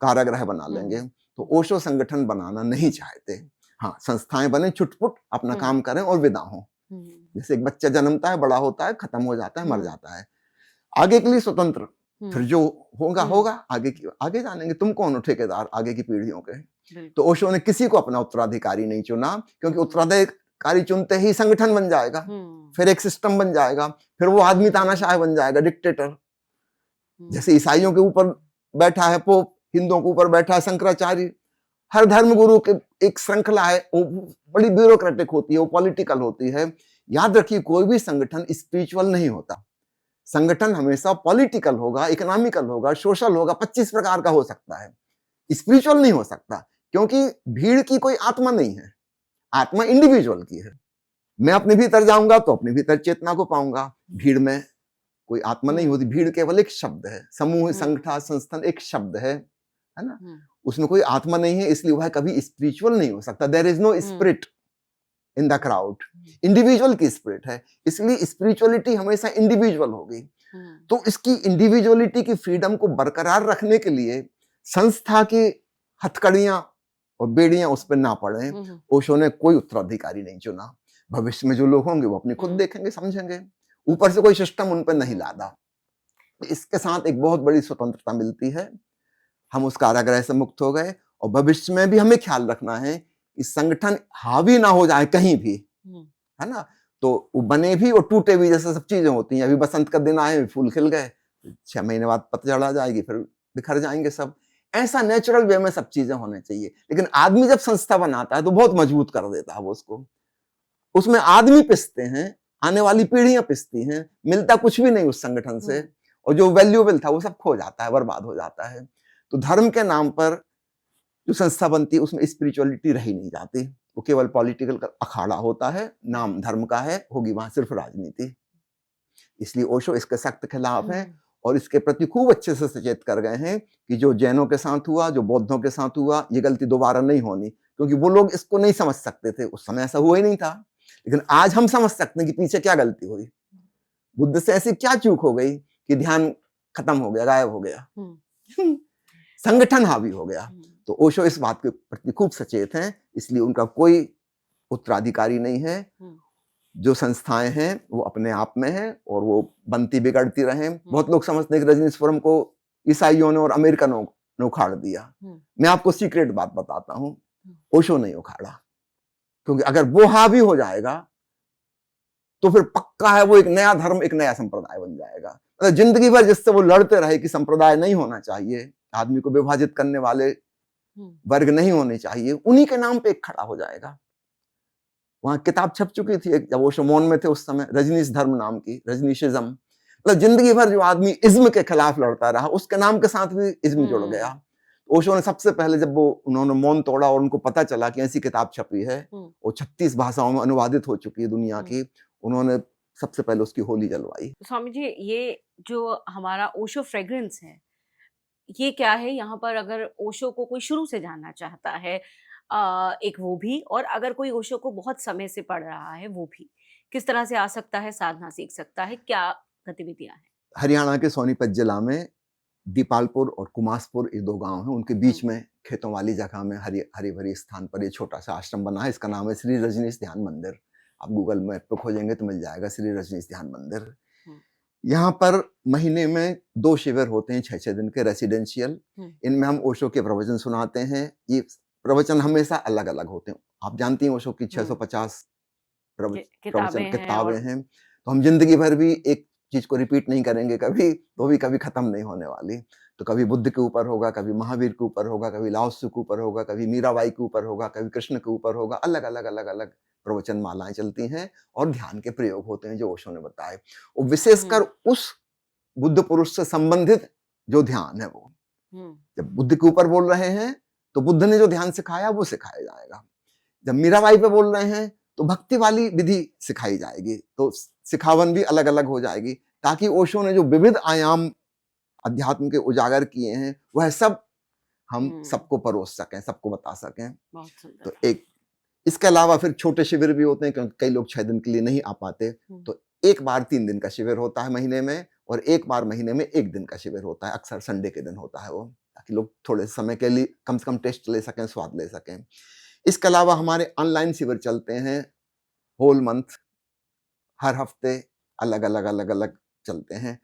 [SPEAKER 2] कारागृह बना लेंगे। तो ओशो संगठन बनाना नहीं चाहते। हाँ, संस्थाएं बने, छुटपुट अपना काम करें और विदा हों। जैसे एक बच्चा जन्मता है, बड़ा होता है, खत्म हो जाता है, मर जाता है, आगे के लिए स्वतंत्र, फिर जो होगा होगा, आगे जानेंगे। तुम कौन हो ठेकेदार आगे की पीढ़ियों के। तो ओशो ने किसी को अपना उत्तराधिकारी नहीं चुना, क्योंकि उत्तराधिकारी चुनते ही संगठन बन जाएगा, फिर एक सिस्टम बन जाएगा, फिर वो आदमी तानाशाह बन जाएगा, डिक्टेटर। जैसे ईसाइयों के ऊपर बैठा है पोप, हिंदुओं के ऊपर बैठा है शंकराचार्य। हर धर्म गुरु के एक श्रृंखला है, वो बड़ी ब्यूरोक्रेटिक होती है, वो पॉलिटिकल होती है। याद रखिए, कोई भी संगठन स्पिरिचुअल नहीं होता। संगठन हमेशा पॉलिटिकल होगा, इकोनॉमिकल होगा, सोशल होगा, 25 प्रकार का हो सकता है, स्पिरिचुअल नहीं हो सकता। क्योंकि भीड़ की कोई आत्मा नहीं है, आत्मा इंडिविजुअल की है। मैं अपने भीतर जाऊंगा तो अपने भीतर चेतना को पाऊंगा, भीड़ में कोई आत्मा नहीं होती। भीड़ केवल एक शब्द है, समूह, संगठन, संस्थान एक शब्द है ना। उसमें कोई आत्मा नहीं है, इसलिए वह कभी स्पिरिचुअल नहीं हो सकता। There is no spirit in the crowd. Individual की स्पिरिट है, इसलिए स्पिरिचुअलिटी हमेशा इंडिविजुअल होगी। तो इसकी इंडिविजुअलिटी की फ्रीडम को बरकरार रखने के लिए संस्था की हथकड़ियां और बेड़ियां उस पर ना पड़े, ओशो ने कोई उत्तराधिकारी नहीं चुना। भविष्य में जो लोग होंगे वो अपनी खुद देखेंगे, समझेंगे, ऊपर से कोई सिस्टम उन पर नहीं लादा। इसके साथ एक बहुत बड़ी स्वतंत्रता मिलती है, हम उस कारागृह से मुक्त हो गए। और भविष्य में भी हमें ख्याल रखना है कि संगठन हावी ना हो जाए कहीं भी, है ना। तो वो बने भी और टूटे भी, जैसे सब चीजें होती हैं। अभी बसंत का दिन आए, फूल खिल गए, 6 महीने बाद पतझड़ आ जाएगी, फिर बिखर जाएंगे सब। ऐसा नेचुरल वे में सब चीजें होने चाहिए। लेकिन आदमी जब संस्था बनाता है तो बहुत मजबूत कर देता है वो उसको। उसमें आदमी पिसते हैं, आने वाली पीढ़ियां पिसती हैं, मिलता कुछ भी नहीं उस संगठन से, और जो वैल्यूएबल था वो सब खो जाता है, बर्बाद हो जाता है। तो धर्म के नाम पर जो संस्था बनती है उसमें स्पिरिचुअलिटी रही नहीं जाती, वो केवल पॉलिटिकल अखाड़ा होता है, नाम धर्म का है, होगी वहां सिर्फ राजनीति। इसलिए ओशो इसके सख्त खिलाफ है, और इसके प्रति खूब अच्छे से सचेत कर गए हैं कि जो जैनों के साथ हुआ, जो बौद्धों के साथ हुआ, ये गलती दोबारा नहीं होनी। क्योंकि वो लोग इसको नहीं समझ सकते थे, उस समय ऐसा हुआ ही नहीं था। लेकिन आज हम समझ सकते हैं कि पीछे क्या गलती हुई, बुद्ध से ऐसी क्या चूक हो गई कि ध्यान खत्म हो गया, गायब हो गया, संगठन हावी हो गया। तो ओशो इस बात के प्रति खूब सचेत हैं, इसलिए उनका कोई उत्तराधिकारी नहीं है। जो संस्थाएं हैं वो अपने आप में हैं, और वो बनती बिगड़ती रहें। बहुत लोग समझते हैं कि रजनीशपुरम को ईसाइयों ने और अमेरिकनों ने उखाड़ दिया। मैं आपको सीक्रेट बात बताता हूं, ओशो नहीं उखाड़ा। क्योंकि अगर वो हावी हो जाएगा तो फिर पक्का है वो एक नया धर्म, एक नया संप्रदाय बन जाएगा। मतलब जिंदगी भर जिससे वो लड़ते रहे कि संप्रदाय नहीं होना चाहिए, आदमी को विभाजित करने वाले वर्ग नहीं होने चाहिए, उन्हीं के नाम पे एक खड़ा हो जाएगा। वहां किताब छप चुकी थी जब ओशो मौन में थे उस समय, रजनीश धर्म नाम की, रजनीशिज्म। मतलब जिंदगी भर जो आदमी इज्म के खिलाफ लड़ता रहा, उसके नाम के साथ भी इज्म जुड़ गया। ओशो ने सबसे पहले जब उन्होंने मौन तोड़ा और उनको पता चला कि ऐसी किताब छपी है, वो 36 भाषाओं में अनुवादित हो चुकी है दुनिया की, उन्होंने सबसे पहले उसकी होली जलवाई।
[SPEAKER 1] स्वामी जी, ये जो हमारा ओशो फ्रेग्रेंस है, ये क्या है? यहाँ पर अगर ओशो को कोई शुरू से जानना चाहता है, एक वो भी, और अगर कोई ओशो को बहुत समय से पढ़ रहा है वो भी, किस तरह से आ सकता है, साधना सीख सकता है, क्या गतिविधियां हैं?
[SPEAKER 2] हरियाणा के सोनीपत जिला में दीपालपुर और कुमासपुर, ये 2 गांव हैं, उनके बीच में खेतों वाली जगह में हरी हरी भरी स्थान पर ये छोटा सा आश्रम बना है। इसका नाम है श्री रजनीश ध्यान मंदिर। आप गूगल मैप पे खोजेंगे तो मिल जाएगा, श्री रजनीश ध्यान मंदिर। यहाँ पर महीने में 2 शिविर होते हैं 6-6 दिन के रेसिडेंशियल। इनमें हम ओशो के प्रवचन सुनाते हैं। ये प्रवचन हमेशा अलग अलग होते हैं। आप जानती हैं ओशो की 650 प्रवचन किताबें हैं, तो हम जिंदगी भर भी एक चीज को रिपीट नहीं करेंगे कभी, तो भी कभी खत्म नहीं होने वाली। तो कभी बुद्ध के ऊपर होगा, कभी महावीर के ऊपर होगा, कभी लाओ त्सु के ऊपर होगा, कभी मीराबाई के ऊपर होगा, कभी कृष्ण के ऊपर होगा। अलग अलग अलग अलग प्रवचन मालाएं चलती हैं और ध्यान के प्रयोग होते हैं जो ओशो ने बताए। और विशेषकर उस बुद्ध पुरुष से संबंधित जो ध्यान है वो, जब बुद्ध के ऊपर बोल रहे हैं तो बुद्ध ने जो ध्यान सिखाया वो सिखाया जाएगा। जब मीराबाई पे बोल रहे हैं तो भक्ति वाली विधि सिखाई जाएगी। तो सिखावन भी अलग अलग हो जाएगी, ताकि ओशो ने जो विविध आयाम अध्यात्म के उजागर किए हैं वह सब हम सबको परोस सकें, सबको बता सकें। तो एक इसके अलावा फिर छोटे शिविर भी होते हैं, क्योंकि कई लोग 6 दिन के लिए नहीं आ पाते। तो एक बार 3 दिन का शिविर होता है महीने में, और एक बार महीने में 1 दिन का शिविर होता है। अक्सर संडे के दिन होता है वो, ताकि लोग थोड़े समय के लिए कम से कम टेस्ट ले सकें, स्वाद ले सकें। इसके अलावा हमारे ऑनलाइन शिविर चलते हैं होल मंथ, हर हफ्ते अलग अलग अलग अलग चलते हैं।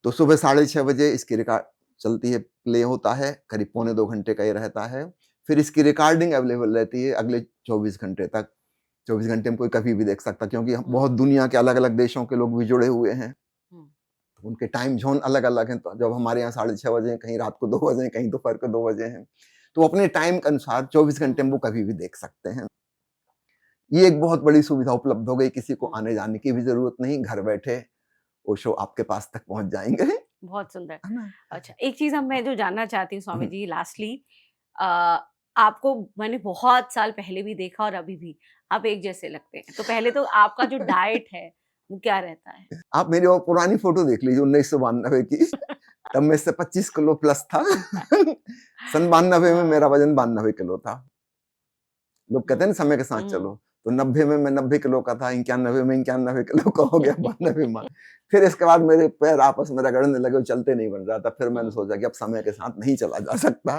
[SPEAKER 2] तो सुबह 6:30 बजे इसकी रिकॉर्ड चलती है, प्ले होता है, करीब 1.25-2 घंटे का ये रहता है। फिर इसकी रिकॉर्डिंग अवेलेबल रहती है अगले 24 घंटे तक। 24 घंटे में कोई कभी भी देख सकता, क्योंकि बहुत दुनिया के अलग अलग देशों के लोग भी जुड़े हुए हैं, तो उनके टाइम जोन अलग अलग हैं। तो जब हमारे यहाँ 6:30 बजे, कहीं रात को 2 बजे, कहीं दोपहर को 2 बजे हैं, तो अपने टाइम के अनुसार 24 घंटे में वो कभी भी देख सकते हैं। ये एक बहुत बड़ी सुविधा उपलब्ध हो गई, किसी को आने जाने की भी जरूरत नहीं, घर बैठे ओशो आपके पास तक पहुंच जाएंगे।
[SPEAKER 1] बहुत सुंदर। अच्छा, एक चीज मैं जो जानना चाहती हूँ स्वामी जी, लास्टली, आपको मैंने बहुत साल पहले भी देखा और अभी भी आप एक जैसे लगते हैं। तो पहले तो आपका जो डाइट है वो क्या रहता है?
[SPEAKER 2] आप मेरी और पुरानी फोटो देख लीजिए 1992 की, तब मैं से 25 किलो प्लस था। सन 92 में मेरा वजन 92 किलो था। लोग कहते हैं ना समय के साथ चलो, तो 90 में मैं 90 किलो का था, 91 में 91 किलो का हो गया, 92 में। फिर इसके बाद मेरे पैर आपस में रगड़ने लगे, चलते नहीं बन रहा था। फिर मैंने सोचा कि अब समय के साथ नहीं चला जा सकता।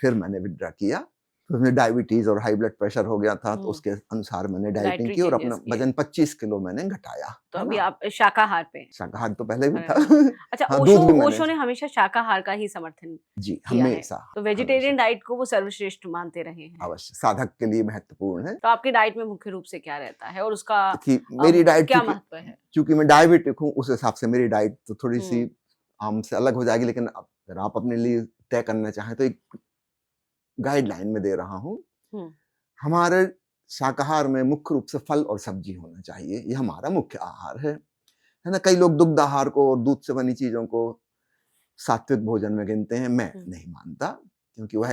[SPEAKER 2] फिर मैंने विड्रॉ किया। तो उसमें डायबिटीज और हाई ब्लड प्रेशर हो गया था, तो उसके अनुसार मैंने डाइटिंग की और अपना वजन 25 किलो मैंने घटाया।
[SPEAKER 1] तो अभी आप शाकाहार पे?
[SPEAKER 2] शाकाहार तो पहले भी था।
[SPEAKER 1] अच्छा,
[SPEAKER 2] हाँ,
[SPEAKER 1] ओशो ने हमेशा शाकाहार का ही समर्थन
[SPEAKER 2] जी
[SPEAKER 1] किया
[SPEAKER 2] हमेशा
[SPEAKER 1] है। तो वेजिटेरियन डाइट को वो सर्वश्रेष्ठ मानते रहे हैं।
[SPEAKER 2] अवश्य, साधक के लिए महत्वपूर्ण है।
[SPEAKER 1] तो आपकी डाइट में मुख्य रूप से क्या रहता है और उसका
[SPEAKER 2] मेरी डाइट
[SPEAKER 1] क्या महत्व है?
[SPEAKER 2] क्योंकि मैं डायबिटिक हूँ, उस हिसाब से मेरी डाइट तो थोड़ी सी आम से अलग हो जाएगी, लेकिन अगर आप अपने लिए तय करना चाहें तो एक गाइडलाइन में दे रहा हूँ। हमारे शाकाहार में मुख्य रूप से फल और सब्जी होना चाहिए, ये हमारा मुख्य आहार है ना। कई लोग दुग्ध आहार को और दूध से बनी चीजों को सात्विक भोजन में गिनते हैं, मैं नहीं मानता, क्योंकि वह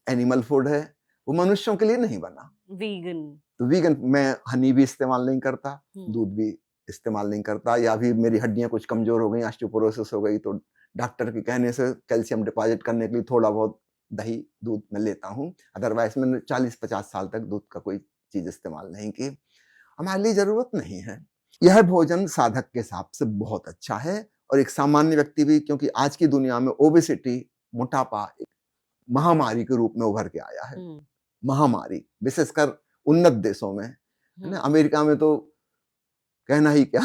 [SPEAKER 2] एनिमल फूड है, वो मनुष्यों के लिए नहीं बना।
[SPEAKER 1] वीगन,
[SPEAKER 2] तो वीगन मैं हनी भी इस्तेमाल नहीं करता, दूध भी इस्तेमाल नहीं करता, या भी मेरी हड्डियां कुछ कमजोर हो गई, ऑस्टियोपोरोसिस हो गई, तो डॉक्टर के कहने से कैल्शियम डिपॉजिट करने के लिए थोड़ा बहुत दही दूध में लेता हूँ। अदरवाइज मैंने 40-50 साल तक दूध का कोई चीज इस्तेमाल नहीं की, हमारे लिए जरूरत नहीं है। यह भोजन साधक के हिसाब से बहुत अच्छा है, और एक सामान्य व्यक्ति भी, क्योंकि आज की दुनिया में ओबेसिटी, मोटापा एक महामारी के रूप में उभर के आया है। महामारी, विशेषकर उन्नत देशों में, है ना। अमेरिका में तो कहना ही क्या।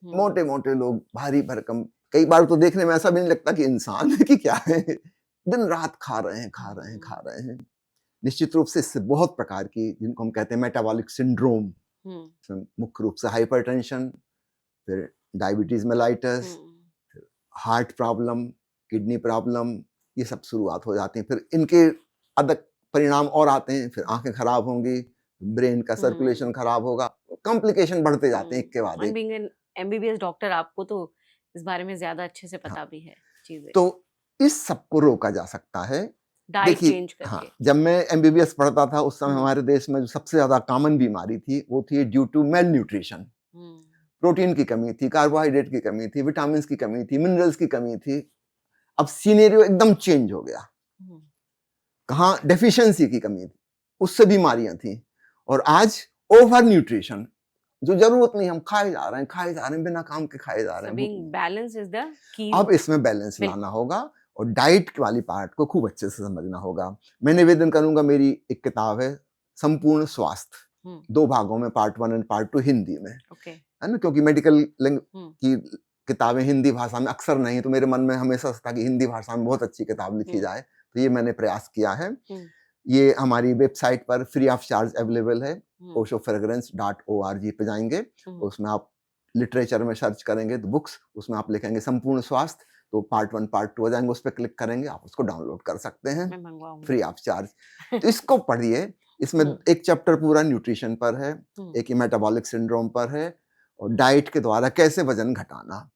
[SPEAKER 2] मोटे मोटे लोग, भारी भरकम, कई बार तो देखने में ऐसा भी नहीं लगता कि इंसान है कि क्या है, दिन रात खा रहे हैं। निश्चित रूप से इससे बहुत प्रकार की, जिनको हम कहते हैं मेटाबॉलिक सिंड्रोम, मुख्य रूप से हाइपरटेंशन, फिर डायबिटीज मेलाइटस, फिर हार्ट प्रॉब्लम, किडनी प्रॉब्लम, ये सब शुरुआत हो जाती है। फिर इनके अधिक परिणाम और आते हैं, फिर आंखें खराब होंगी, ब्रेन का सर्कुलेशन खराब होगा, कॉम्प्लिकेशन बढ़ते जाते हैं एक के बाद एक।
[SPEAKER 1] एमबीबीएस डॉक्टर, आपको तो इस बारे में ज्यादा अच्छे से पता भी है चीजें।
[SPEAKER 2] तो इस सब को रोका जा सकता है
[SPEAKER 1] डाइट चेंज करके।
[SPEAKER 2] हाँ, जब मैं एमबीबीएस पढ़ता था उस समय हमारे देश में जो सबसे ज्यादा कॉमन बीमारी थी वो थी due to malnutrition. Protein की कमी थी, कार्बोहाइड्रेट की कमी थी, विटामिन की कमी थी, मिनरल्स की कमी थी। अब सीनेरियो एकदम चेंज हो गया, कहाँ डेफिशिएंसी की कमी थी, उससे बीमारियां थी, और आज ओवर न्यूट्रिशन, जो जरूरत नहीं, हम खाए जा रहे हैं, बिना काम के खाए जा रहे हैं,
[SPEAKER 1] being balance is the key.
[SPEAKER 2] अब इसमें बैलेंस
[SPEAKER 1] बिल्कुल।
[SPEAKER 2] लाना होगा और डाइट वाली पार्ट को खूब अच्छे से समझना होगा। मैं निवेदन करूंगा, मेरी एक किताब है संपूर्ण स्वास्थ्य, 2 भागों में, पार्ट 1 एंड पार्ट 2 हिंदी में,
[SPEAKER 1] ओके।
[SPEAKER 2] है ना, क्योंकि मेडिकल की किताबें हिंदी भाषा में अक्सर नहीं, तो मेरे मन में हमेशा था कि हिंदी भाषा में बहुत अच्छी किताब लिखी जाए, तो ये मैंने प्रयास किया है। ये हमारी वेबसाइट पर फ्री ऑफ चार्ज अवेलेबल है, oshofragrance.org पे जाएंगे, उसमें आप लिटरेचर में सर्च करेंगे तो बुक्स, उसमें आप लिखेंगे संपूर्ण स्वास्थ्य, तो पार्ट 1 पार्ट 2 हो जाएंगे, उस पर क्लिक करेंगे, आप उसको डाउनलोड कर सकते हैं फ्री ऑफ चार्ज। तो इसको पढ़िए, इसमें एक चैप्टर पूरा न्यूट्रिशन पर है, एक मेटाबॉलिक सिंड्रोम पर है, और डाइट के द्वारा कैसे वजन घटाना,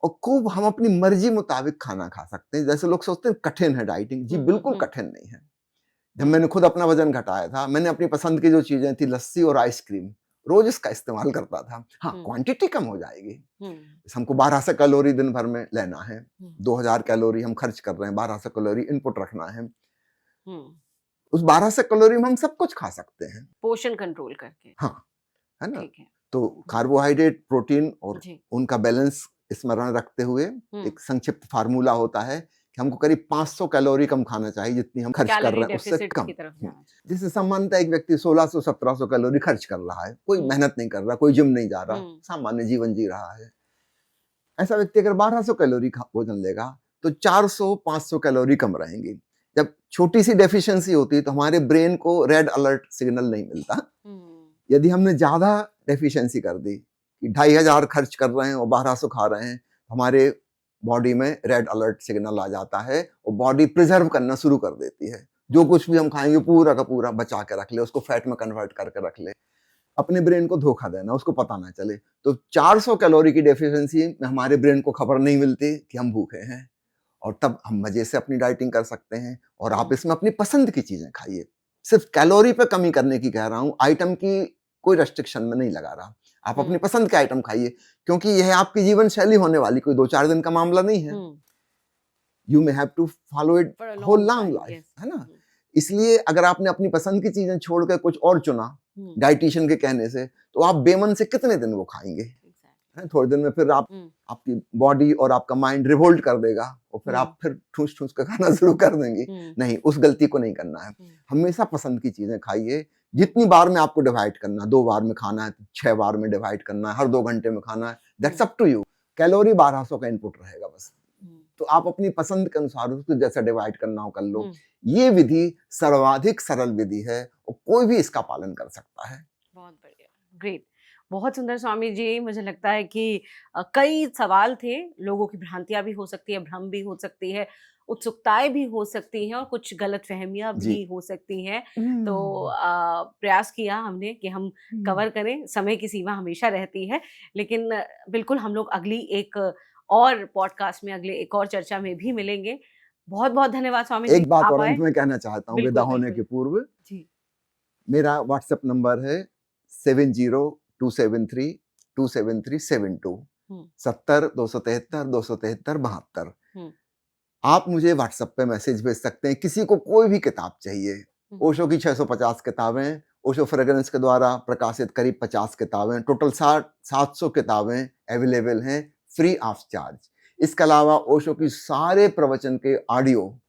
[SPEAKER 2] और खूब हम अपनी मर्जी मुताबिक खाना खा सकते हैं। जैसे लोग सोचते हैं कठिन है डाइटिंग, जी बिल्कुल कठिन नहीं है। जब मैंने खुद अपना वजन घटाया था, मैंने अपनी पसंद की जो चीजें थी, लस्सी और आइसक्रीम, रोज इसका इस्तेमाल करता था। हाँ, क्वांटिटी कम हो जाएगी, हमको 1200 कैलोरी दिन भर में लेना है, 2000 कैलोरी हम खर्च कर रहे हैं, 1200 कैलोरी इनपुट रखना है, उस 1200 कैलोरी में हम सब कुछ खा सकते हैं,
[SPEAKER 1] पोषण कंट्रोल करके।
[SPEAKER 2] हाँ, है ना।
[SPEAKER 1] ठीक है।
[SPEAKER 2] तो कार्बोहाइड्रेट, प्रोटीन और उनका बैलेंस स्मरण रखते हुए एक संक्षिप्त फार्मूला होता है कि हमको करीब 500 कैलोरी कम खाना चाहिए, जितनी हम खर्च कर रहे हैं उससे कम। जिससे सामान्यतः एक व्यक्ति 1600-1700 कैलोरी खर्च कर रहा है, कोई मेहनत नहीं कर रहा, कोई जिम नहीं जा रहा, सामान्य जीवन जी रहा है। ऐसा व्यक्ति अगर 1200 कैलोरी भोजन लेगा तो 400-500 कैलोरी कम रहेंगी। जब छोटी सी डेफिशिएंसी होती है तो हमारे ब्रेन को रेड अलर्ट सिग्नल नहीं मिलता। यदि हमने ज्यादा डेफिशिएंसी कर दी कि 2500 खर्च कर रहे हैं और 1200 खा रहे हैं, हमारे बॉडी में रेड अलर्ट सिग्नल आ जाता है और बॉडी प्रिजर्व करना शुरू कर देती है। जो कुछ भी हम खाएंगे पूरा का पूरा बचा के रख ले, उसको फैट में कन्वर्ट करके रख ले, अपने ब्रेन को धोखा देना, उसको पता ना चले। तो 400 कैलोरी की डेफिशिएंसी में हमारे ब्रेन को खबर नहीं मिलती कि हम भूखे हैं, और तब हम मजे से अपनी डाइटिंग कर सकते हैं। और आप इसमें अपनी पसंद की चीजें खाइए, सिर्फ कैलोरी पे कमी करने की कह रहा हूँ, आइटम की कोई रेस्ट्रिक्शन में नहीं लगा रहा। आप अपनी पसंद के आइटम खाइए, क्योंकि यह आपकी जीवन शैली होने वाली कोई 2-4 दिन का मामला नहीं है। You may have to follow it whole long life, है ना। इसलिए अगर आपने अपनी पसंद की चीजें छोड़कर कुछ और चुना डाइटिशियन के कहने से, तो आप बेमन से कितने दिन वो खाएंगे, थोड़े दिन में फिर आपकी बॉडी और आपका माइंड रिवोल्ट कर देगा, और फिर आप फिर ठूस ठूस कर खाना शुरू कर देंगे। नहीं, उस गलती को नहीं करना है। हमेशा पसंद की चीजें खाइए। जितनी बार में आपको डिवाइड करना, 2 बार में खाना है, 6 बार में डिवाइड करना है, हर 2 घंटे में खाना है, that's up to you. Calorie 1200 का इनपुट रहेगा बस, तो आप अपनी पसंद के अनुसार उसको जैसा डिवाइड करना हो कर लो। ये विधि सर्वाधिक सरल विधि है और कोई भी इसका पालन कर सकता है।
[SPEAKER 1] बहुत बढ़िया, ग्रेट, बहुत सुंदर स्वामी जी। मुझे लगता है कि कई सवाल थे, लोगों की भ्रांतियां भी हो सकती है, भ्रम भी हो सकती है, उत्सुकताएं भी हो सकती हैं, और कुछ गलतफहमियां भी हो सकती हैं। तो प्रयास किया हमने कि हम कवर करें, समय की सीमा हमेशा रहती है, लेकिन बिल्कुल हम लोग अगली एक और पॉडकास्ट में, अगले एक और चर्चा में भी मिलेंगे। बहुत बहुत धन्यवाद स्वामी जी।
[SPEAKER 2] एक बात और अंत में कहना चाहता हूँ विदा होने के पूर्व
[SPEAKER 1] जी।
[SPEAKER 2] मेरा व्हाट्सएप नंबर है 7027327372 70-273-273-72। आप मुझे व्हाट्सएप पे मैसेज भेज सकते हैं। किसी को कोई भी किताब चाहिए, ओशो की 650 किताबें, ओशो फ्रेग्रेंस के द्वारा प्रकाशित करीब 50 किताबें, टोटल 700 किताबें अवेलेबल हैं फ्री ऑफ चार्ज। इसके अलावा ओशो की सारे प्रवचन के ऑडियो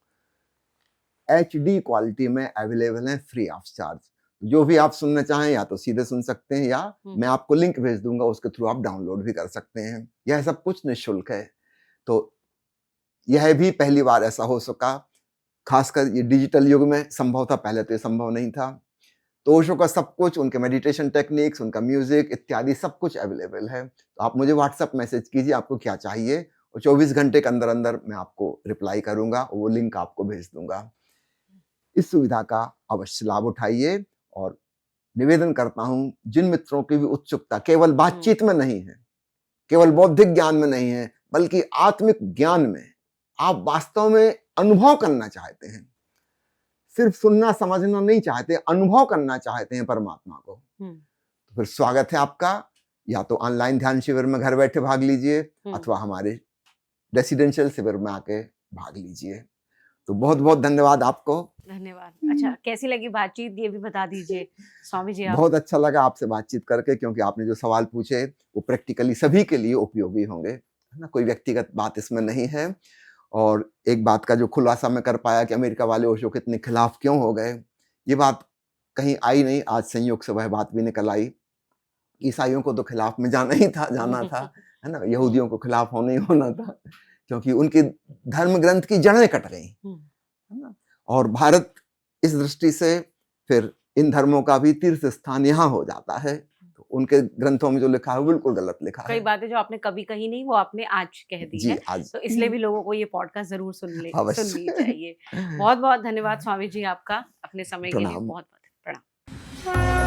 [SPEAKER 2] HD क्वालिटी में अवेलेबल हैं फ्री ऑफ चार्ज। जो भी आप सुनना चाहें या तो सीधे सुन सकते हैं, या मैं आपको लिंक भेज दूंगा, उसके थ्रू आप डाउनलोड भी कर सकते हैं। यह सब कुछ निःशुल्क है। तो यह भी पहली बार ऐसा हो सका, खासकर ये डिजिटल युग में संभव था, पहले तो ये संभव नहीं था। तो ओशो का सब कुछ, उनके मेडिटेशन टेक्निक्स, उनका म्यूजिक इत्यादि सब कुछ अवेलेबल है। तो आप मुझे व्हाट्सएप मैसेज कीजिए आपको क्या चाहिए, और 24 घंटे के अंदर अंदर मैं आपको रिप्लाई करूंगा और वो लिंक आपको भेज दूंगा। इस सुविधा का अवश्य लाभ उठाइए, और निवेदन करता हूं जिन मित्रों की भी उत्सुकता केवल बातचीत में नहीं है, केवल बौद्धिक ज्ञान में नहीं है, बल्कि आत्मिक ज्ञान में, आप वास्तव में अनुभव करना चाहते हैं, सिर्फ सुनना समझना नहीं चाहते, अनुभव करना चाहते हैं परमात्मा को, तो फिर स्वागत है आपका। या तो ऑनलाइन ध्यान शिविर में घर बैठे भाग लीजिए, अथवा हमारे रेसिडेंशियल शिविर में आके भाग लीजिए। तो बहुत बहुत धन्यवाद आपको।
[SPEAKER 1] धन्यवाद। अच्छा, कैसी लगी बातचीत ये भी बता दीजिए स्वामी जी आप।
[SPEAKER 2] बहुत अच्छा लगा आपसे बातचीत करके, क्योंकि आपने जो सवाल पूछे वो प्रैक्टिकली सभी के लिए उपयोगी होंगे, है ना, कोई व्यक्तिगत बात इसमें नहीं है। और एक बात का जो खुलासा मैं कर पाया कि अमेरिका वाले ओशो के इतने खिलाफ क्यों हो गए, ये बात कहीं आई नहीं, आज संयोग से वह बात भी निकल आई। ईसाइयों को तो खिलाफ में जाना ही था, जाना था, है ना, यहूदियों को खिलाफ होना ही होना था, क्योंकि उनके धर्म ग्रंथ की जड़ें कट गई, है ना। और भारत इस दृष्टि से फिर इन धर्मों का भी तीर्थ स्थान यहाँ हो जाता है, तो उनके ग्रंथों में जो लिखा है वो बिल्कुल गलत लिखा
[SPEAKER 1] कई
[SPEAKER 2] है।
[SPEAKER 1] बातें जो आपने कभी कही नहीं वो आपने आज कह दी
[SPEAKER 2] जी
[SPEAKER 1] है,
[SPEAKER 2] आज
[SPEAKER 1] तो इसलिए भी लोगों को ये पॉडकास्ट जरूर सुननी
[SPEAKER 2] अवश्य।
[SPEAKER 1] चाहिए। बहुत बहुत धन्यवाद स्वामी जी आपका अपने समय के लिए,
[SPEAKER 2] प्रणाम।
[SPEAKER 1] बहुत बहुत प्रणाम।